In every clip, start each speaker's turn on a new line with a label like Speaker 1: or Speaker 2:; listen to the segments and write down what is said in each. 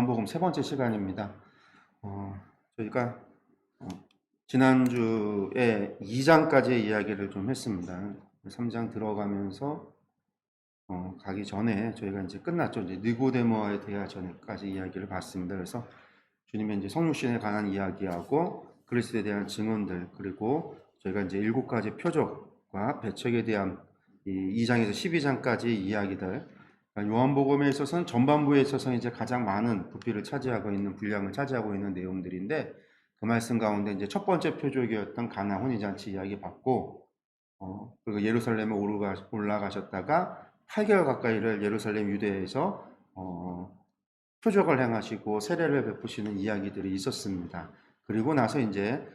Speaker 1: 요한복음 세 번째 시간입니다. 저희가 지난주에 2장까지의 이야기를 좀 했습니다. 3장 들어가면서 가기 전에 저희가 이제 끝났죠. 이제 니고데모와의 대화 전까지 이야기를 봤습니다. 그래서 주님의 이제 성육신에 관한 이야기하고 그리스도에 대한 증언들, 그리고 저희가 이제 7가지 표적과 배척에 대한 이 2장에서 12장까지 이야기들, 요한복음에 있어서는 전반부에 있어서 이제 가장 많은 부피를 차지하고 있는, 분량을 차지하고 있는 내용들인데, 그 말씀 가운데 이제 첫 번째 표적이었던 가나 혼인잔치 이야기 받고, 그리고 예루살렘에 올라가셨다가 8개월 가까이를 예루살렘 유대에서 표적을 행하시고 세례를 베푸시는 이야기들이 있었습니다. 그리고 나서 이제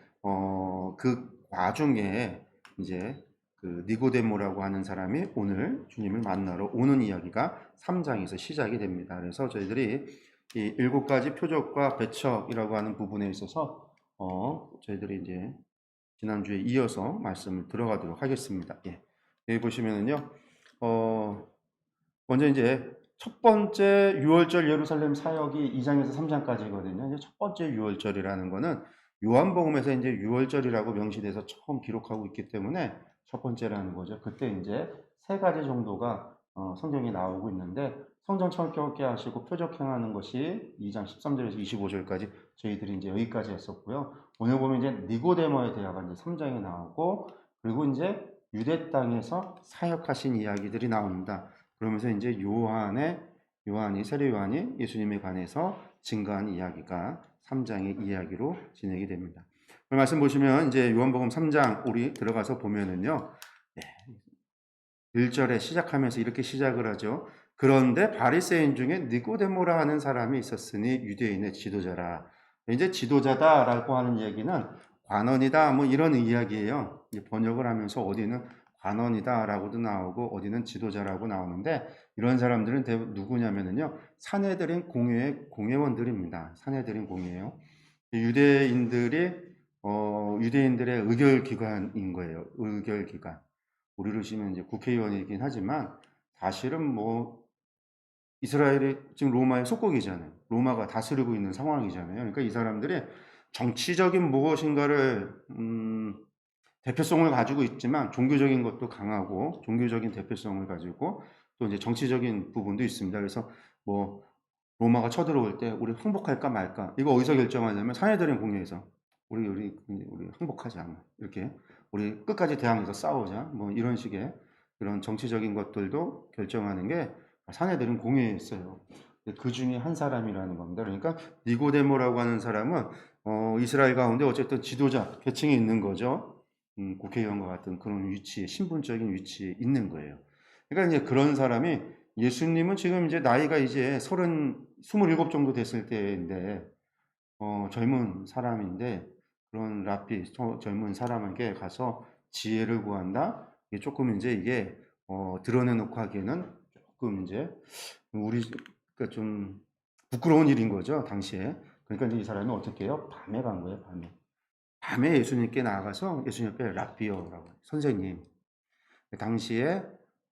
Speaker 1: 그 와중에 이제 그 니고데모라고 하는 사람이 오늘 주님을 만나러 오는 이야기가 3장에서 시작이 됩니다. 그래서 저희들이 이 7가지 표적과 배척이라고 하는 부분에 있어서 저희들이 이제 지난주에 이어서 말씀을 들어가도록 하겠습니다. 예. 여기 보시면은요, 먼저 이제 첫 번째 유월절 예루살렘 사역이 2장에서 3장까지거든요. 이제 첫 번째 유월절이라는 거는 요한복음에서 이제 유월절이라고 명시돼서 처음 기록하고 있기 때문에 첫 번째라는 거죠. 그때 이제 3가지 정도가 성경에 나오고 있는데, 성전 철저하게 하시고 표적 행하는 것이 2장 13절에서 25절까지 저희들이 이제 여기까지 했었고요. 오늘 보면 이제 니고데모에 대화가 이제 3장에 나오고, 그리고 이제 유대 땅에서 사역하신 이야기들이 나옵니다. 그러면서 이제 세례 요한이 예수님에 관해서 증거한 이야기가 3장의 이야기로 진행이 됩니다. 말씀 보시면 이제 요한복음 3장 우리 들어가서 보면은요, 1절에 시작하면서 이렇게 시작을 하죠. 그런데 바리새인 중에 니고데모라 하는 사람이 있었으니 유대인의 지도자라. 이제 지도자다라고 하는 얘기는 관원이다 뭐 이런 이야기예요. 번역을 하면서 어디는 관원이다라고도 나오고 어디는 지도자라고 나오는데, 이런 사람들은 대부분 누구냐면은요, 산헤드린 공회원들입니다. 산헤드린 공회예요. 유대인들의 의결기관인 거예요. 의결기관. 우리로 치면 이제 국회의원이긴 하지만 사실은 뭐 이스라엘이 지금 로마의 속국이잖아요. 로마가 다스리고 있는 상황이잖아요. 그러니까 이 사람들이 정치적인 무엇인가를 대표성을 가지고 있지만 종교적인 것도 강하고 종교적인 대표성을 가지고 또 이제 정치적인 부분도 있습니다. 그래서 뭐 로마가 쳐들어올 때 우리 항복할까 말까, 이거 어디서 결정하냐면 산헤드린 공회에서 우리 항복하자, 이렇게 우리 끝까지 대항해서 싸우자, 뭐 이런 식의 그런 정치적인 것들도 결정하는 게 산헤드린 공회에 있어요. 그 중에 한 사람이라는 겁니다. 그러니까 니고데모라고 하는 사람은 이스라엘 가운데 어쨌든 지도자 계층에 있는 거죠. 국회의원과 같은 그런 위치에, 신분적인 위치에 있는 거예요. 그러니까 이제 그런 사람이, 예수님은 지금 이제 나이가 이제 27 정도 됐을 때인데, 젊은 사람인데, 그런 젊은 사람에게 가서 지혜를 구한다? 이게 조금 이제 이게, 드러내놓고 하기에는 조금 이제, 그러니까 좀 부끄러운 일인 거죠, 당시에. 그러니까 이제 이 사람이 어떻게 해요? 밤에 간 거예요, 밤에. 밤에 예수님께 나아가서 예수님 옆에 라비어라고, 선생님. 당시에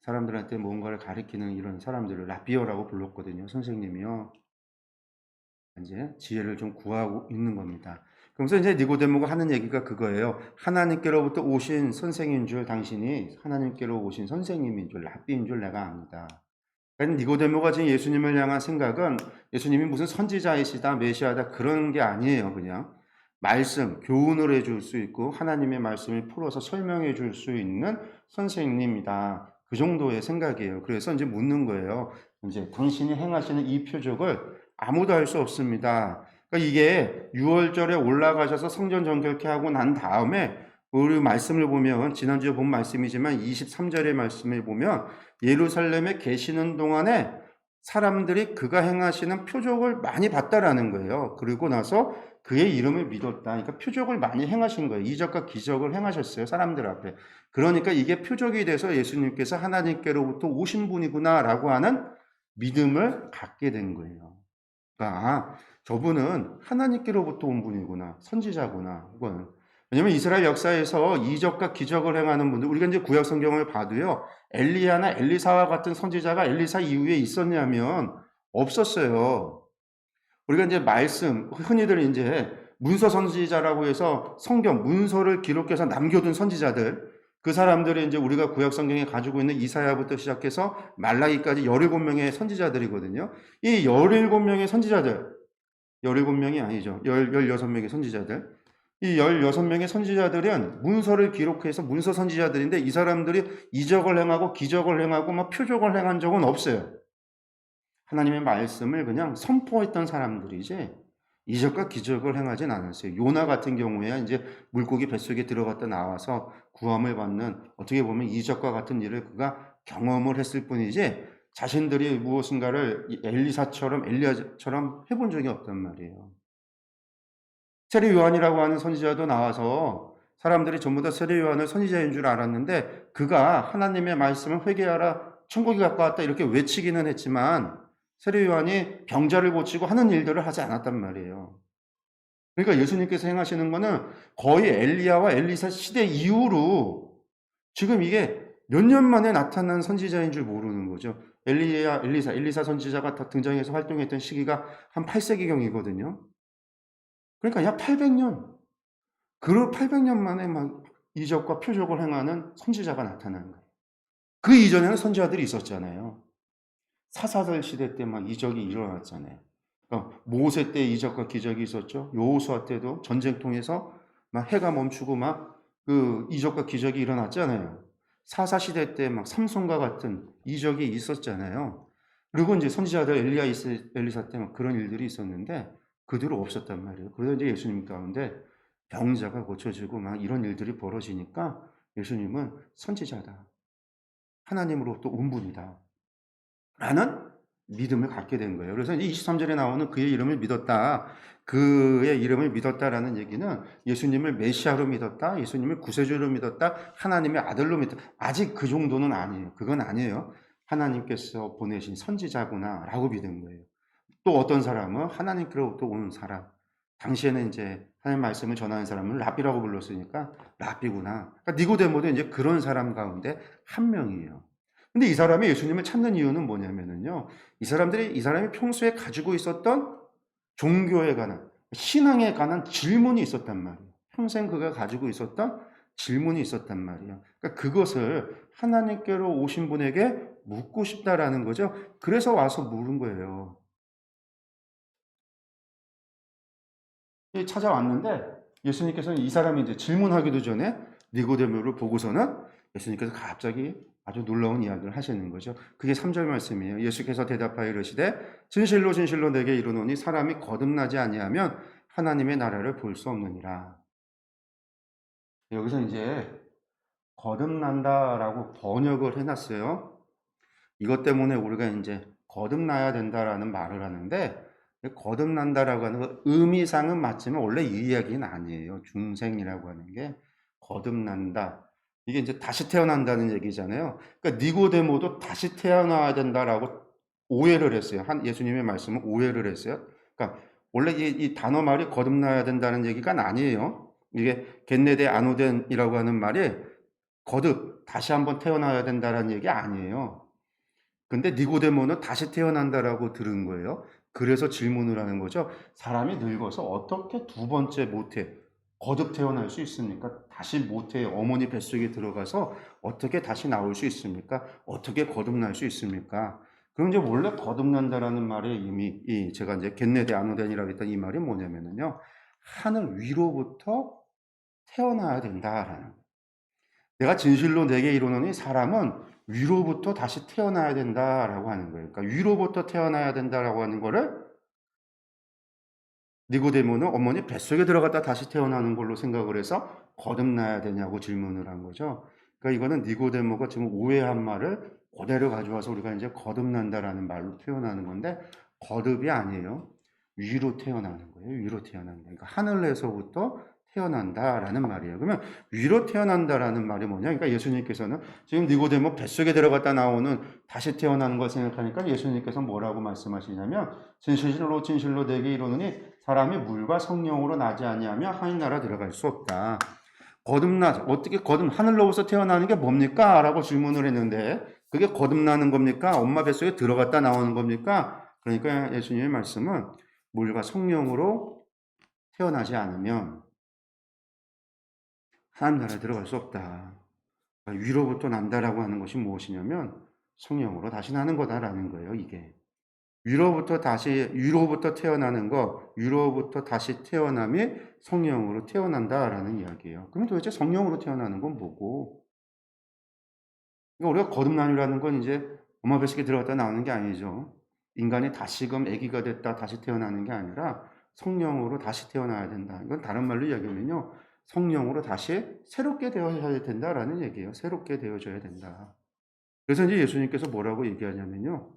Speaker 1: 사람들한테 뭔가를 가리키는 이런 사람들을 라비어라고 불렀거든요. 선생님이요. 이제 지혜를 좀 구하고 있는 겁니다. 그러면서 이제 니고데모가 하는 얘기가 그거예요. 하나님께로부터 오신 선생인 줄, 당신이 하나님께로 오신 선생님인 줄, 라비인 줄 내가 압니다. 그러니까 니고데모가 지금 예수님을 향한 생각은 예수님이 무슨 선지자이시다, 메시아다 그런 게 아니에요. 그냥 말씀, 교훈을 해줄 수 있고 하나님의 말씀을 풀어서 설명해 줄 수 있는 선생님이다. 그 정도의 생각이에요. 그래서 이제 묻는 거예요. 이제 당신이 행하시는 이 표적을 아무도 할 수 없습니다. 그러니까 이게 6월절에 올라가셔서 성전 정결케 하고 난 다음에, 우리 말씀을 보면 지난주에 본 말씀이지만 23절의 말씀을 보면 예루살렘에 계시는 동안에 사람들이 그가 행하시는 표적을 많이 봤다라는 거예요. 그리고 나서 그의 이름을 믿었다. 그러니까 표적을 많이 행하신 거예요. 이적과 기적을 행하셨어요, 사람들 앞에. 그러니까 이게 표적이 돼서 예수님께서 하나님께로부터 오신 분이구나라고 하는 믿음을 갖게 된 거예요. 그러니까 저분은 하나님께로부터 온 분이구나, 선지자구나. 이거는. 왜냐면 이스라엘 역사에서 이적과 기적을 행하는 분들, 우리가 이제 구약 성경을 봐도요, 엘리야나 엘리사와 같은 선지자가 엘리사 이후에 있었냐면 없었어요. 우리가 이제 말씀, 흔히들 이제 문서 선지자라고 해서 성경, 문서를 기록해서 남겨둔 선지자들, 그 사람들이 이제 우리가 구약 성경에 가지고 있는 이사야부터 시작해서 말라기까지 17명의 선지자들이거든요. 이 17명의 선지자들, 17명이 아니죠. 16명의 선지자들. 이 16명의 선지자들은 문서를 기록해서 문서 선지자들인데 이 사람들이 이적을 행하고 기적을 행하고 막 표적을 행한 적은 없어요. 하나님의 말씀을 그냥 선포했던 사람들이지 이적과 기적을 행하진 않았어요. 요나 같은 경우에 이제 물고기 뱃속에 들어갔다 나와서 구함을 받는 어떻게 보면 이적과 같은 일을 그가 경험을 했을 뿐이지 자신들이 무엇인가를 엘리사처럼 엘리야처럼 해본 적이 없단 말이에요. 세례 요한이라고 하는 선지자도 나와서 사람들이 전부 다 세례 요한을 선지자인 줄 알았는데 그가 하나님의 말씀을 회개하라 천국이 가까웠다 이렇게 외치기는 했지만 세례 요한이 병자를 고치고 하는 일들을 하지 않았단 말이에요. 그러니까 예수님께서 행하시는 거는 거의 엘리야와 엘리사 시대 이후로 지금 이게 몇 년 만에 나타난 선지자인 줄 모르는 거죠. 엘리야, 엘리사 선지자가 등장해서 활동했던 시기가 한 8세기경이거든요. 그러니까 약 800년. 그 800년 만에 막 이적과 표적을 행하는 선지자가 나타나는 거예요. 그 이전에는 선지자들이 있었잖아요. 사사들 시대 때 막 이적이 일어났잖아요. 그러니까 모세 때 이적과 기적이 있었죠. 여호수아 때도 전쟁 통해서 막 해가 멈추고 막 그 이적과 기적이 일어났잖아요. 사사 시대 때 막 삼손과 같은 이적이 있었잖아요. 그리고 이제 선지자들 엘리사 때 막 그런 일들이 있었는데 그 뒤로 없었단 말이에요. 그래서 이제 예수님 가운데 병자가 고쳐지고 막 이런 일들이 벌어지니까 예수님은 선지자다. 하나님으로부터 온 분이다. 라는 믿음을 갖게 된 거예요. 그래서 23절에 나오는 그의 이름을 믿었다. 그의 이름을 믿었다라는 얘기는 예수님을 메시아로 믿었다. 예수님을 구세주로 믿었다. 하나님의 아들로 믿었다. 아직 그 정도는 아니에요. 그건 아니에요. 하나님께서 보내신 선지자구나 라고 믿은 거예요. 또 어떤 사람은 하나님께로부터 오는 사람. 당시에는 이제 하나님 말씀을 전하는 사람을 랍비라고 불렀으니까 랍비구나. 그러니까 니고데모도 이제 그런 사람 가운데 한 명이에요. 근데 이 사람이 예수님을 찾는 이유는 뭐냐면은요. 이 사람이 평소에 가지고 있었던 종교에 관한, 신앙에 관한 질문이 있었단 말이에요. 평생 그가 가지고 있었던 질문이 있었단 말이에요. 그러니까 그것을 하나님께로 오신 분에게 묻고 싶다라는 거죠. 그래서 와서 물은 거예요. 찾아왔는데 예수님께서는 이 사람이 이제 질문하기도 전에 니고데모를 보고서는 예수님께서 갑자기 아주 놀라운 이야기를 하시는 거죠. 그게 3절 말씀이에요. 예수께서 대답하여 이르시되 진실로 진실로 내게 이르노니 사람이 거듭나지 아니하면 하나님의 나라를 볼 수 없느니라. 여기서 이제 거듭난다라고 번역을 해놨어요. 이것 때문에 우리가 이제 거듭나야 된다라는 말을 하는데 거듭난다라고 하는 거 의미상은 맞지만 원래 이 이야기는 아니에요. 중생이라고 하는 게 거듭난다. 이게 이제 다시 태어난다는 얘기잖아요. 그러니까 니고데모도 다시 태어나야 된다라고 오해를 했어요. 예수님의 말씀은 오해를 했어요. 그러니까 원래 이 단어 말이 거듭나야 된다는 얘기가 아니에요. 이게 겟네데 아노덴이라고 하는 말이 거듭 다시 한번 태어나야 된다는 얘기 아니에요. 근데 니고데모는 다시 태어난다라고 들은 거예요. 그래서 질문을 하는 거죠. 사람이 늙어서 어떻게 두 번째 모태, 거듭 태어날 수 있습니까? 다시 모태 어머니 뱃속에 들어가서 어떻게 다시 나올 수 있습니까? 어떻게 거듭날 수 있습니까? 그럼 이제 원래 거듭난다라는 말의 의미, 제가 이제 겟네데 아노덴이라고 했던 이 말이 뭐냐면요. 하늘 위로부터 태어나야 된다라는. 내가 진실로 내게 이르노니 사람은 위로부터 다시 태어나야 된다라고 하는 거예요. 그러니까 위로부터 태어나야 된다라고 하는 거를 니고데모는 어머니 뱃속에 들어갔다 다시 태어나는 걸로 생각을 해서 거듭나야 되냐고 질문을 한 거죠. 그러니까 이거는 니고데모가 지금 오해한 말을 그대로 가져와서 우리가 이제 거듭난다라는 말로 표현하는 건데 거듭이 아니에요. 위로 태어나는 거예요. 위로 태어나는 거예요. 그러니까 하늘에서부터 태어난다라는 말이에요. 그러면 위로 태어난다라는 말이 뭐냐? 그러니까 예수님께서는 지금 니고데모 뱃속에 들어갔다 나오는 다시 태어나는 걸 생각하니까 예수님께서 뭐라고 말씀하시냐면 진실로 진실로 내게 이르노니 사람이 물과 성령으로 나지 아니하며 하나님 나라 들어갈 수 없다. 어떻게 하늘로부터 태어나는 게 뭡니까? 라고 질문을 했는데 그게 거듭나는 겁니까? 엄마 뱃속에 들어갔다 나오는 겁니까? 그러니까 예수님의 말씀은 물과 성령으로 태어나지 않으면 하나님 나라에 들어갈 수 없다. 그러니까 위로부터 난다라고 하는 것이 무엇이냐면 성령으로 다시 나는 거다라는 거예요, 이게. 위로부터 태어나는 거, 위로부터 다시 태어남이 성령으로 태어난다라는 이야기예요. 그럼 도대체 성령으로 태어나는 건 뭐고? 그러니까 우리가 거듭남이라는 건 이제 엄마 뱃속에 들어갔다 나오는 게 아니죠. 인간이 다시금 아기가 됐다 다시 태어나는 게 아니라 성령으로 다시 태어나야 된다. 이건 다른 말로 이야기하면요. 성령으로 다시 새롭게 되어져야 된다라는 얘기예요. 새롭게 되어져야 된다. 그래서 이제 예수님께서 뭐라고 얘기하냐면요.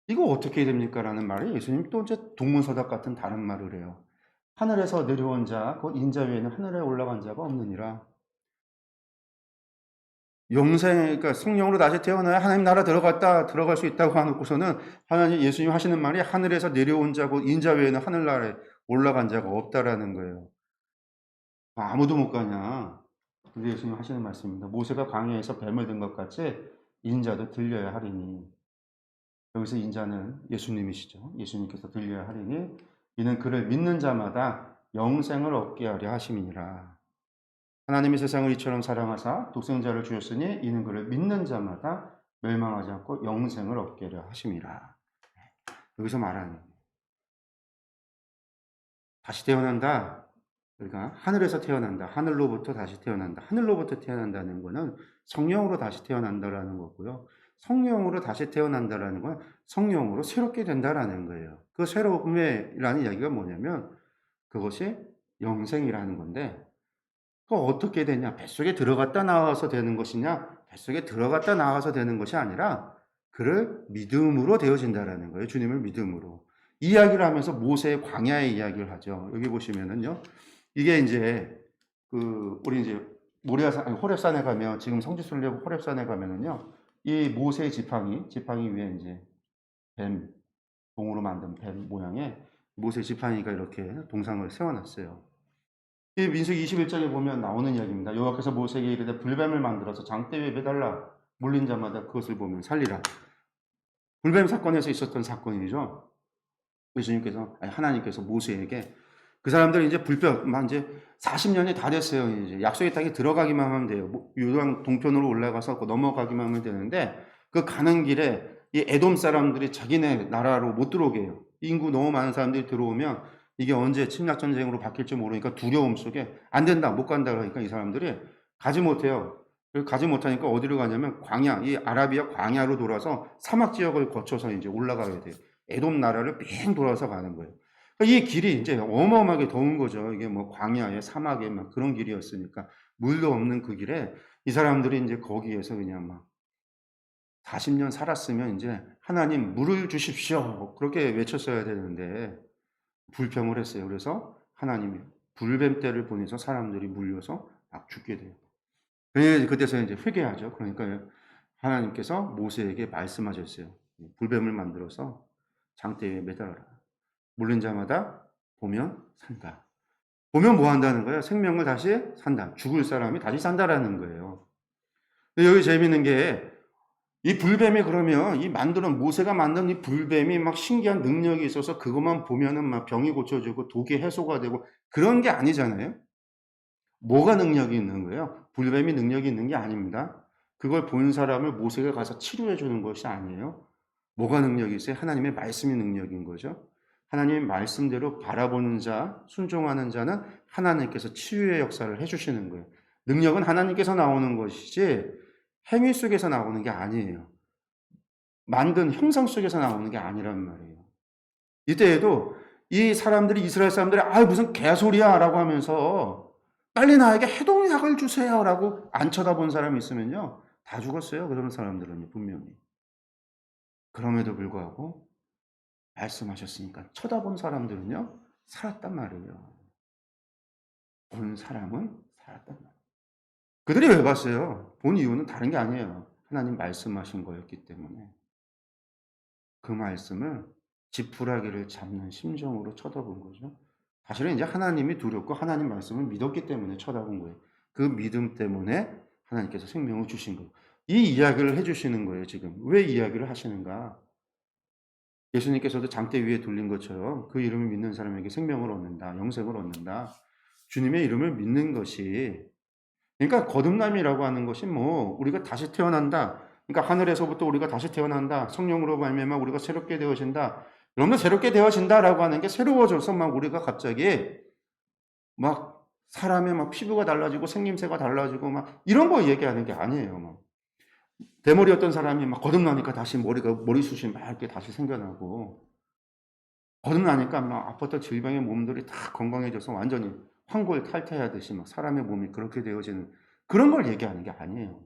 Speaker 1: 이거 어떻게 됩니까? 라는 말에 예수님 또 이제 동문서답 같은 다른 말을 해요. 하늘에서 내려온 자, 곧 인자 외에는 하늘에 올라간 자가 없느니라. 그러니까 성령으로 다시 태어나야 하나님 나라 들어갈 수 있다고 하놓고서는 하나님, 예수님 하시는 말이 하늘에서 내려온 자고 인자 외에는 하늘나라에 올라간 자가 없다라는 거예요. 아무도 못 가냐. 근데 예수님 하시는 말씀입니다. 모세가 광야에서 뱀을 든 것 같이 인자도 들려야 하리니. 여기서 인자는 예수님이시죠. 예수님께서 들려야 하리니 이는 그를 믿는 자마다 영생을 얻게 하려 하심이니라. 하나님이 세상을 이처럼 사랑하사 독생자를 주셨으니 이는 그를 믿는 자마다 멸망하지 않고 영생을 얻게 하려 하심이라. 여기서 말하는 다시 태어난다. 그러니까 하늘에서 태어난다. 하늘로부터 다시 태어난다. 하늘로부터 태어난다는 것은 성령으로 다시 태어난다라는 거고요. 성령으로 다시 태어난다라는 건 성령으로 새롭게 된다라는 거예요. 그 새로움이라는 이야기가 뭐냐면 그것이 영생이라는 건데 그거 어떻게 되냐? 뱃속에 들어갔다 나와서 되는 것이냐? 뱃속에 들어갔다 나와서 되는 것이 아니라 그를 믿음으로 되어진다라는 거예요. 주님을 믿음으로. 이야기를 하면서 모세의 광야의 이야기를 하죠. 여기 보시면은요. 이게 이제 우리 이제 호렙산에 가면 지금 성지순례 호렙산에 가면은요. 이 모세의 지팡이 위에 이제 뱀 동으로 만든 뱀 모양의 모세 지팡이가 이렇게 동상을 세워놨어요. 이 민수기 21장에 보면 나오는 이야기입니다. 여호와께서 모세에게 이르되 불뱀을 만들어서 장대 위에 매달라 물린 자마다 그것을 보면 살리라. 불뱀 사건에서 있었던 사건이죠. 하나님께서 모세에게 그 사람들이 이제 막 이제 40년이 다 됐어요. 이제 약속의 땅에 들어가기만 하면 돼요. 요단 동편으로 올라가서 넘어가기만 하면 되는데 그 가는 길에 이 에돔 사람들이 자기네 나라로 못 들어오게 해요. 인구 너무 많은 사람들이 들어오면 이게 언제 침략 전쟁으로 바뀔지 모르니까 두려움 속에 안 된다, 못 간다 그러니까 이 사람들이 가지 못해요. 가지 못하니까 어디로 가냐면 광야, 이 아라비아 광야로 돌아서 사막 지역을 거쳐서 이제 올라가야 돼요. 에돔 나라를 빙 돌아서 가는 거예요. 이 길이 이제 어마어마하게 더운 거죠. 이게 뭐 광야에 사막에 막 그런 길이었으니까 물도 없는 그 길에 이 사람들이 이제 거기에서 그냥 막 40년 살았으면 이제 하나님 물을 주십시오. 그렇게 외쳤어야 되는데 불평을 했어요. 그래서 하나님이 불뱀떼를 보내서 사람들이 물려서 막 죽게 돼요. 그때서 이제 회개하죠. 그러니까 하나님께서 모세에게 말씀하셨어요. 불뱀을 만들어서 장대에 매달아라. 물린 자마다 보면 산다. 보면 뭐 한다는 거예요? 생명을 다시 산다. 죽을 사람이 다시 산다라는 거예요. 근데 여기 재밌는 게 이 불뱀이 그러면 모세가 만든 이 불뱀이 막 신기한 능력이 있어서 그것만 보면은 막 병이 고쳐지고 독이 해소가 되고 그런 게 아니잖아요. 뭐가 능력이 있는 거예요? 불뱀이 능력이 있는 게 아닙니다. 그걸 본 사람을 모세가 가서 치료해 주는 것이 아니에요. 뭐가 능력이 있어요? 하나님의 말씀이 능력인 거죠. 하나님의 말씀대로 바라보는 자, 순종하는 자는 하나님께서 치유의 역사를 해주시는 거예요. 능력은 하나님께서 나오는 것이지 행위 속에서 나오는 게 아니에요. 만든 형상 속에서 나오는 게 아니란 말이에요. 이때에도 이 사람들이 이스라엘 사람들이 무슨 개소리야 라고 하면서 빨리 나에게 해독약을 주세요 라고 안 쳐다본 사람이 있으면요. 다 죽었어요. 그런 사람들은 분명히. 그럼에도 불구하고 말씀하셨으니까 쳐다본 사람들은요. 살았단 말이에요. 본 사람은 살았단 말이에요. 그들이 왜 봤어요? 본 이유는 다른 게 아니에요. 하나님 말씀하신 거였기 때문에. 그 말씀을 지푸라기를 잡는 심정으로 쳐다본 거죠. 사실은 이제 하나님이 두렵고 하나님 말씀을 믿었기 때문에 쳐다본 거예요. 그 믿음 때문에 하나님께서 생명을 주신 거예요. 이 이야기를 해주시는 거예요, 지금. 왜 이야기를 하시는가? 예수님께서도 장대 위에 둘린 것처럼 그 이름을 믿는 사람에게 생명을 얻는다, 영생을 얻는다. 주님의 이름을 믿는 것이, 그러니까 거듭남이라고 하는 것이 뭐 우리가 다시 태어난다. 그러니까 하늘에서부터 우리가 다시 태어난다. 성령으로 말미암아 우리가 새롭게 되어진다. 여러분, 새롭게 되어진다라고 하는 게 새로워져서 막 우리가 갑자기 막 사람의 막 피부가 달라지고 생김새가 달라지고 막 이런 거 얘기하는 게 아니에요. 막 대머리였던 사람이 막 거듭나니까 다시 머리숱이 막 이렇게 다시 생겨나고, 거듭나니까 막 아팠던 질병의 몸들이 다 건강해져서 완전히 황골 탈퇴하듯이 막 사람의 몸이 그렇게 되어지는 그런 걸 얘기하는 게 아니에요.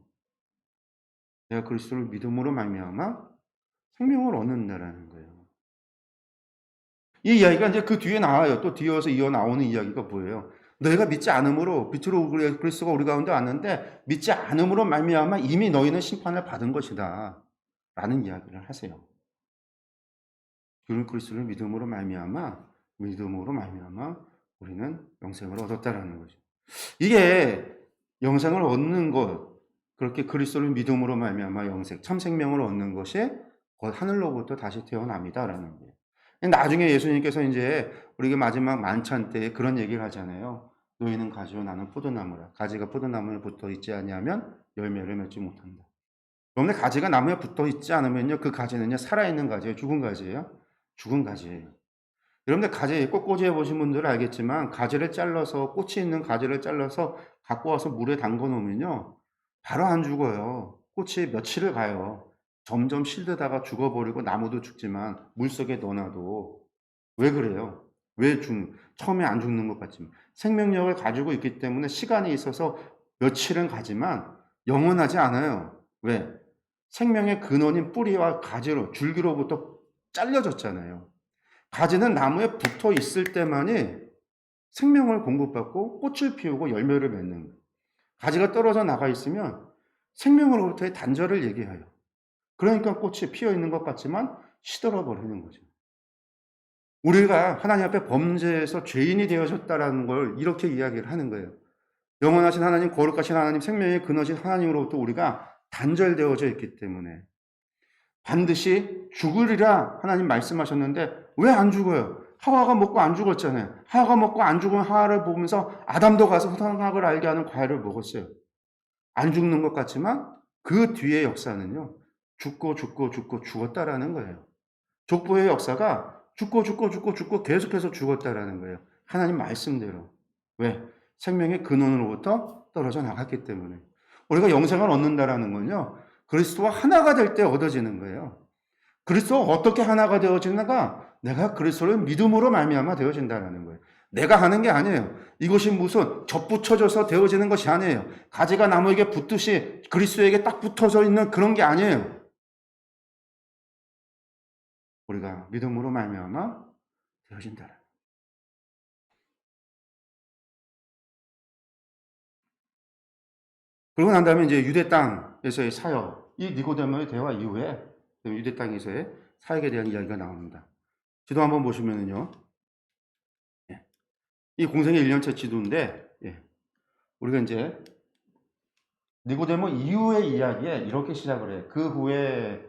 Speaker 1: 내가 그리스도를 믿음으로 말미암아 생명을 얻는다라는 거예요. 이 이야기가 이제 그 뒤에 나와요. 또 뒤에서 이어 나오는 이야기가 뭐예요? 너희가 믿지 않음으로, 빛으로 그리스도가 우리 가운데 왔는데 믿지 않음으로 말미암아 이미 너희는 심판을 받은 것이다 라는 이야기를 하세요. 그리스도를 믿음으로 말미암아 우리는 영생을 얻었다라는 거죠. 이게 영생을 얻는 것, 그렇게 그리스도를 믿음으로 말미암아 영생, 참 생명을 얻는 것이 곧 하늘로부터 다시 태어납니다라는 거예요. 나중에 예수님께서 이제 우리가 마지막 만찬 때 그런 얘기를 하잖아요. 너희는 가지요, 나는 포도나무라. 가지가 포도나무에 붙어 있지 아니하면 열매를 맺지 못한다. 그런데 가지가 나무에 붙어 있지 않으면요, 그 가지는요 살아있는 가지예요, 죽은 가지예요? 죽은 가지예요. 여러분들 가지 꽃꽂이해 보신 분들은 알겠지만 가지를 잘라서, 꽃이 있는 가지를 잘라서 갖고 와서 물에 담궈 놓으면요 바로 안 죽어요. 꽃이 며칠을 가요. 점점 실드다가 죽어버리고 나무도 죽지만 물속에 넣어놔도. 왜 그래요? 처음에 안 죽는 것 같지만 생명력을 가지고 있기 때문에 시간이 있어서 며칠은 가지만 영원하지 않아요. 왜? 생명의 근원인 뿌리와 가지로, 줄기로부터 잘려졌잖아요. 가지는 나무에 붙어 있을 때만이 생명을 공급받고 꽃을 피우고 열매를 맺는 거예요. 가지가 떨어져 나가 있으면 생명으로부터의 단절을 얘기해요. 그러니까 꽃이 피어 있는 것 같지만 시들어 버리는 거죠. 우리가 하나님 앞에 범죄해서 죄인이 되어졌다라는 걸 이렇게 이야기를 하는 거예요. 영원하신 하나님, 거룩하신 하나님, 생명의 근원이신 하나님으로부터 우리가 단절되어져 있기 때문에 반드시 죽으리라 하나님 말씀하셨는데 왜 안 죽어요? 하와가 먹고 안 죽었잖아요. 하와가 먹고 안 죽은 하와를 보면서 아담도 가서 선악을 알게 하는 과일을 먹었어요. 안 죽는 것 같지만 그 뒤의 역사는요, 죽고 죽었다라는 거예요. 족보의 역사가 죽고 계속해서 죽었다라는 거예요. 하나님 말씀대로. 왜? 생명의 근원으로부터 떨어져 나갔기 때문에. 우리가 영생을 얻는다라는 건요, 그리스도와 하나가 될 때 얻어지는 거예요. 그리스도가 어떻게 하나가 되어지는가? 내가 그리스도를 믿음으로 말미암아 되어진다는 거예요. 내가 하는 게 아니에요. 이것이 무슨 접붙여져서 되어지는 것이 아니에요. 가지가 나무에게 붙듯이 그리스도에게 딱 붙어져 있는 그런 게 아니에요. 우리가 믿음으로 말미암아 되어진다. 그러고 난 다음에 이제 유대 땅에서의 사역, 이 니고데모의 대화 이후에 유대 땅에서의 사역에 대한 이야기가 나옵니다. 지도 한번 보시면은요, 이 공생의 1년차 지도인데, 우리가 이제 니고데모 이후의 이야기에 이렇게 시작을 해요. 그 후에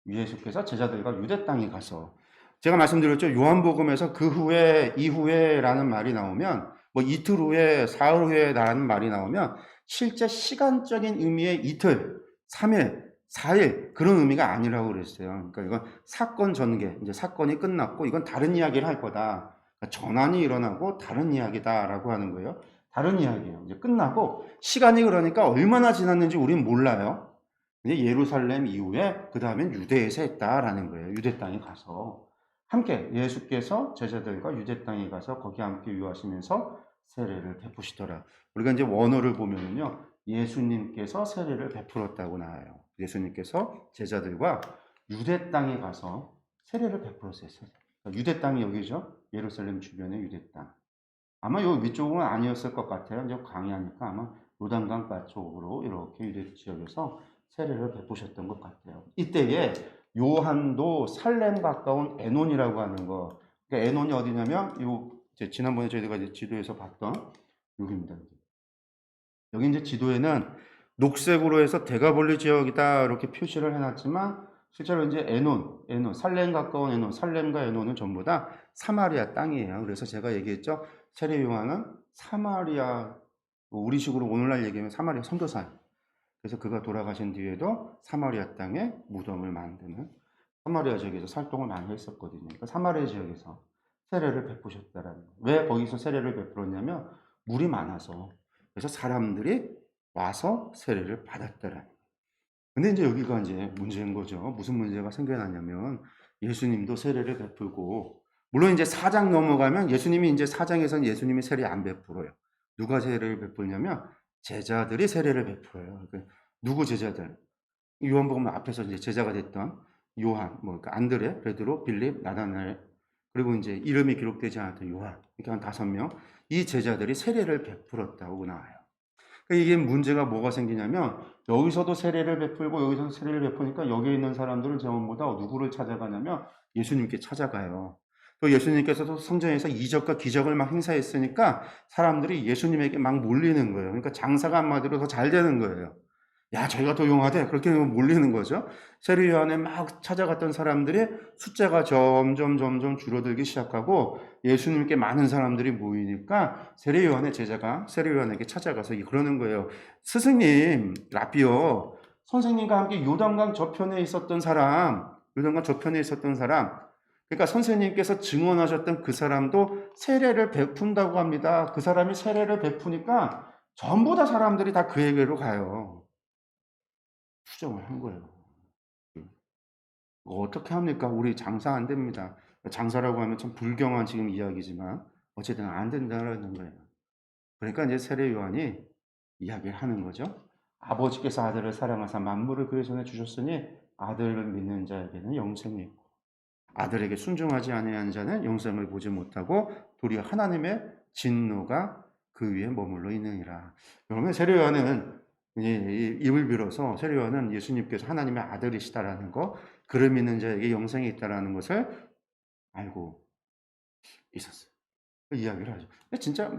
Speaker 1: 예수께서 제자들과 유대 땅에 가서, 제가 말씀드렸죠. 요한복음에서 그 후에, 이후에라는 말이 나오면, 뭐 이틀 후에, 사흘 후에라는 말이 나오면 실제 시간적인 의미의 이틀, 3일, 4일 그런 의미가 아니라고 그랬어요. 그러니까 이건 사건 전개, 이제 사건이 끝났고 이건 다른 이야기를 할 거다. 그러니까 전환이 일어나고 다른 이야기다라고 하는 거예요. 다른 이야기예요. 이제 끝나고 시간이 그러니까 얼마나 지났는지 우리는 몰라요. 이제 예루살렘 이후에 그 다음엔 유대에서 했다라는 거예요. 유대 땅에 가서 함께 예수께서 제자들과 유대 땅에 가서 거기 함께 유하시면서 세례를 베푸시더라. 우리가 이제 원어를 보면은요, 예수님께서 세례를 베풀었다고 나와요. 예수님께서 제자들과 유대 땅에 가서 세례를 베풀었어요. 유대 땅이 여기죠. 예루살렘 주변의 유대 땅. 아마 요 위쪽은 아니었을 것 같아요. 이제 광야니까 아마 요단강가 쪽으로 이렇게 유대 지역에서 세례를 베푸셨던 것 같아요. 이때에 요한도 살렘 가까운 에논이라고 하는 거. 그러니까 에논이 어디냐면 요 이제 지난번에 저희가 이제 지도에서 봤던 여기입니다. 여기 이제 지도에는 녹색으로 해서 대가볼리 지역이다 이렇게 표시를 해놨지만 실제로 이제 에논, 살렘 가까운 에논, 살렘과 에논은 전부 다 사마리아 땅이에요. 그래서 제가 얘기했죠. 세례 요한은 사마리아, 우리식으로 오늘날 얘기하면 사마리아 선교사예요. 그래서 그가 돌아가신 뒤에도 사마리아 땅에 무덤을 만드는 사마리아 지역에서 활동을 많이 했었거든요. 그러니까 사마리아 지역에서 세례를 베푸셨다라는 거예요. 왜 거기서 세례를 베풀었냐면 물이 많아서. 그래서 사람들이 와서 세례를 받았다라는 거예요. 근데 이제 여기가 이제 문제인 거죠. 무슨 문제가 생겨나냐면 예수님도 세례를 베풀고, 물론 이제 4장 넘어가면 예수님이 이제 4장에서는 예수님이 세례 안 베풀어요. 누가 세례를 베풀냐면 제자들이 세례를 베풀어요. 그러니까 누구 제자들? 요한복음 앞에서 이제 제자가 됐던 요한, 그러니까 안드레, 베드로, 빌립, 나다나엘, 그리고 이제 이름이 기록되지 않았던 요한, 이렇게 한 5명, 이 제자들이 세례를 베풀었다고 나와요. 그러니까 이게 문제가 뭐가 생기냐면 여기서도 세례를 베풀고 여기서도 세례를 베푸니까 여기 있는 사람들은 전부 다 누구를 찾아가냐면 예수님께 찾아가요. 또 예수님께서도 성전에서 이적과 기적을 막 행사했으니까 사람들이 예수님에게 막 몰리는 거예요. 그러니까 장사가 한마디로 더 잘 되는 거예요. 야, 저희가 더 용하대. 그렇게 몰리는 거죠. 세례 요한에 막 찾아갔던 사람들의 숫자가 점점 줄어들기 시작하고 예수님께 많은 사람들이 모이니까 세례 요한의 제자가 세례 요한에게 찾아가서 그러는 거예요. 스승님, 라비오, 선생님과 함께 요단강 저편에 있었던 사람, 그러니까 선생님께서 증언하셨던 그 사람도 세례를 베푼다고 합니다. 그 사람이 세례를 베푸니까 전부 다 사람들이 다 그에게로 가요. 추정을 한 거예요. 어떻게 합니까? 우리 장사 안 됩니다. 장사라고 하면 참 불경한 지금 이야기지만 어쨌든 안 된다는 거예요. 그러니까 이제 세례 요한이 이야기를 하는 거죠. 아버지께서 아들을 사랑하사 만물을 그의 손에 주셨으니 아들을 믿는 자에게는 영생이 있고 아들에게 순종하지 아니하는 자는 영생을 보지 못하고 도리어 하나님의 진노가 그 위에 머물러 있느니라. 그러면 세례 요한은 입을 빌어서 세례 요한은 예수님께서 하나님의 아들이시다라는 거, 그를 믿는 자에게 영생이 있다라는 것을 알고 있었어요. 그 이야기를 하죠. 근데 진짜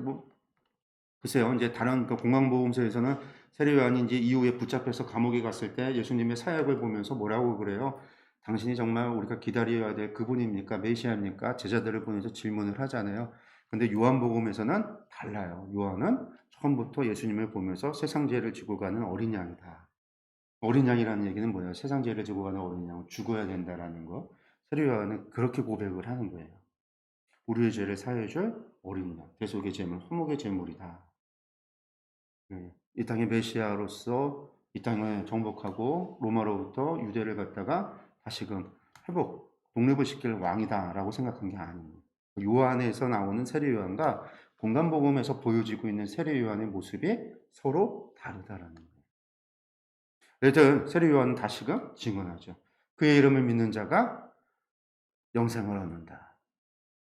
Speaker 1: 글쎄요, 이제 다른 그 공항보험소에서는 세례 요한이 이제 이후에 붙잡혀서 감옥에 갔을 때 예수님의 사역을 보면서 뭐라고 그래요? 당신이 정말 우리가 기다려야 될 그분입니까? 메시아입니까? 제자들을 보내서 질문을 하잖아요. 근데 요한복음에서는 달라요. 요한은 처음부터 예수님을 보면서 세상 죄를 지고 가는 어린 양이다. 어린 양이라는 얘기는 뭐예요? 세상 죄를 지고 가는 어린 양은 죽어야 된다라는 거. 세례 요한은 그렇게 고백을 하는 거예요. 우리의 죄를 사해줄 어린 양, 대속의 제물, 화목의 제물이다. 이 땅의 메시아로서 이 땅을 정복하고 로마로부터 유대를 갖다가 다시금 독립을 시킬 왕이다라고 생각한 게 아니에요. 요한에서 나오는 세례 요한과 공간복음에서 보여지고 있는 세례 요한의 모습이 서로 다르다라는 거예요. 여튼 세례 요한은 다시금 증언하죠. 그의 이름을 믿는 자가 영생을 얻는다.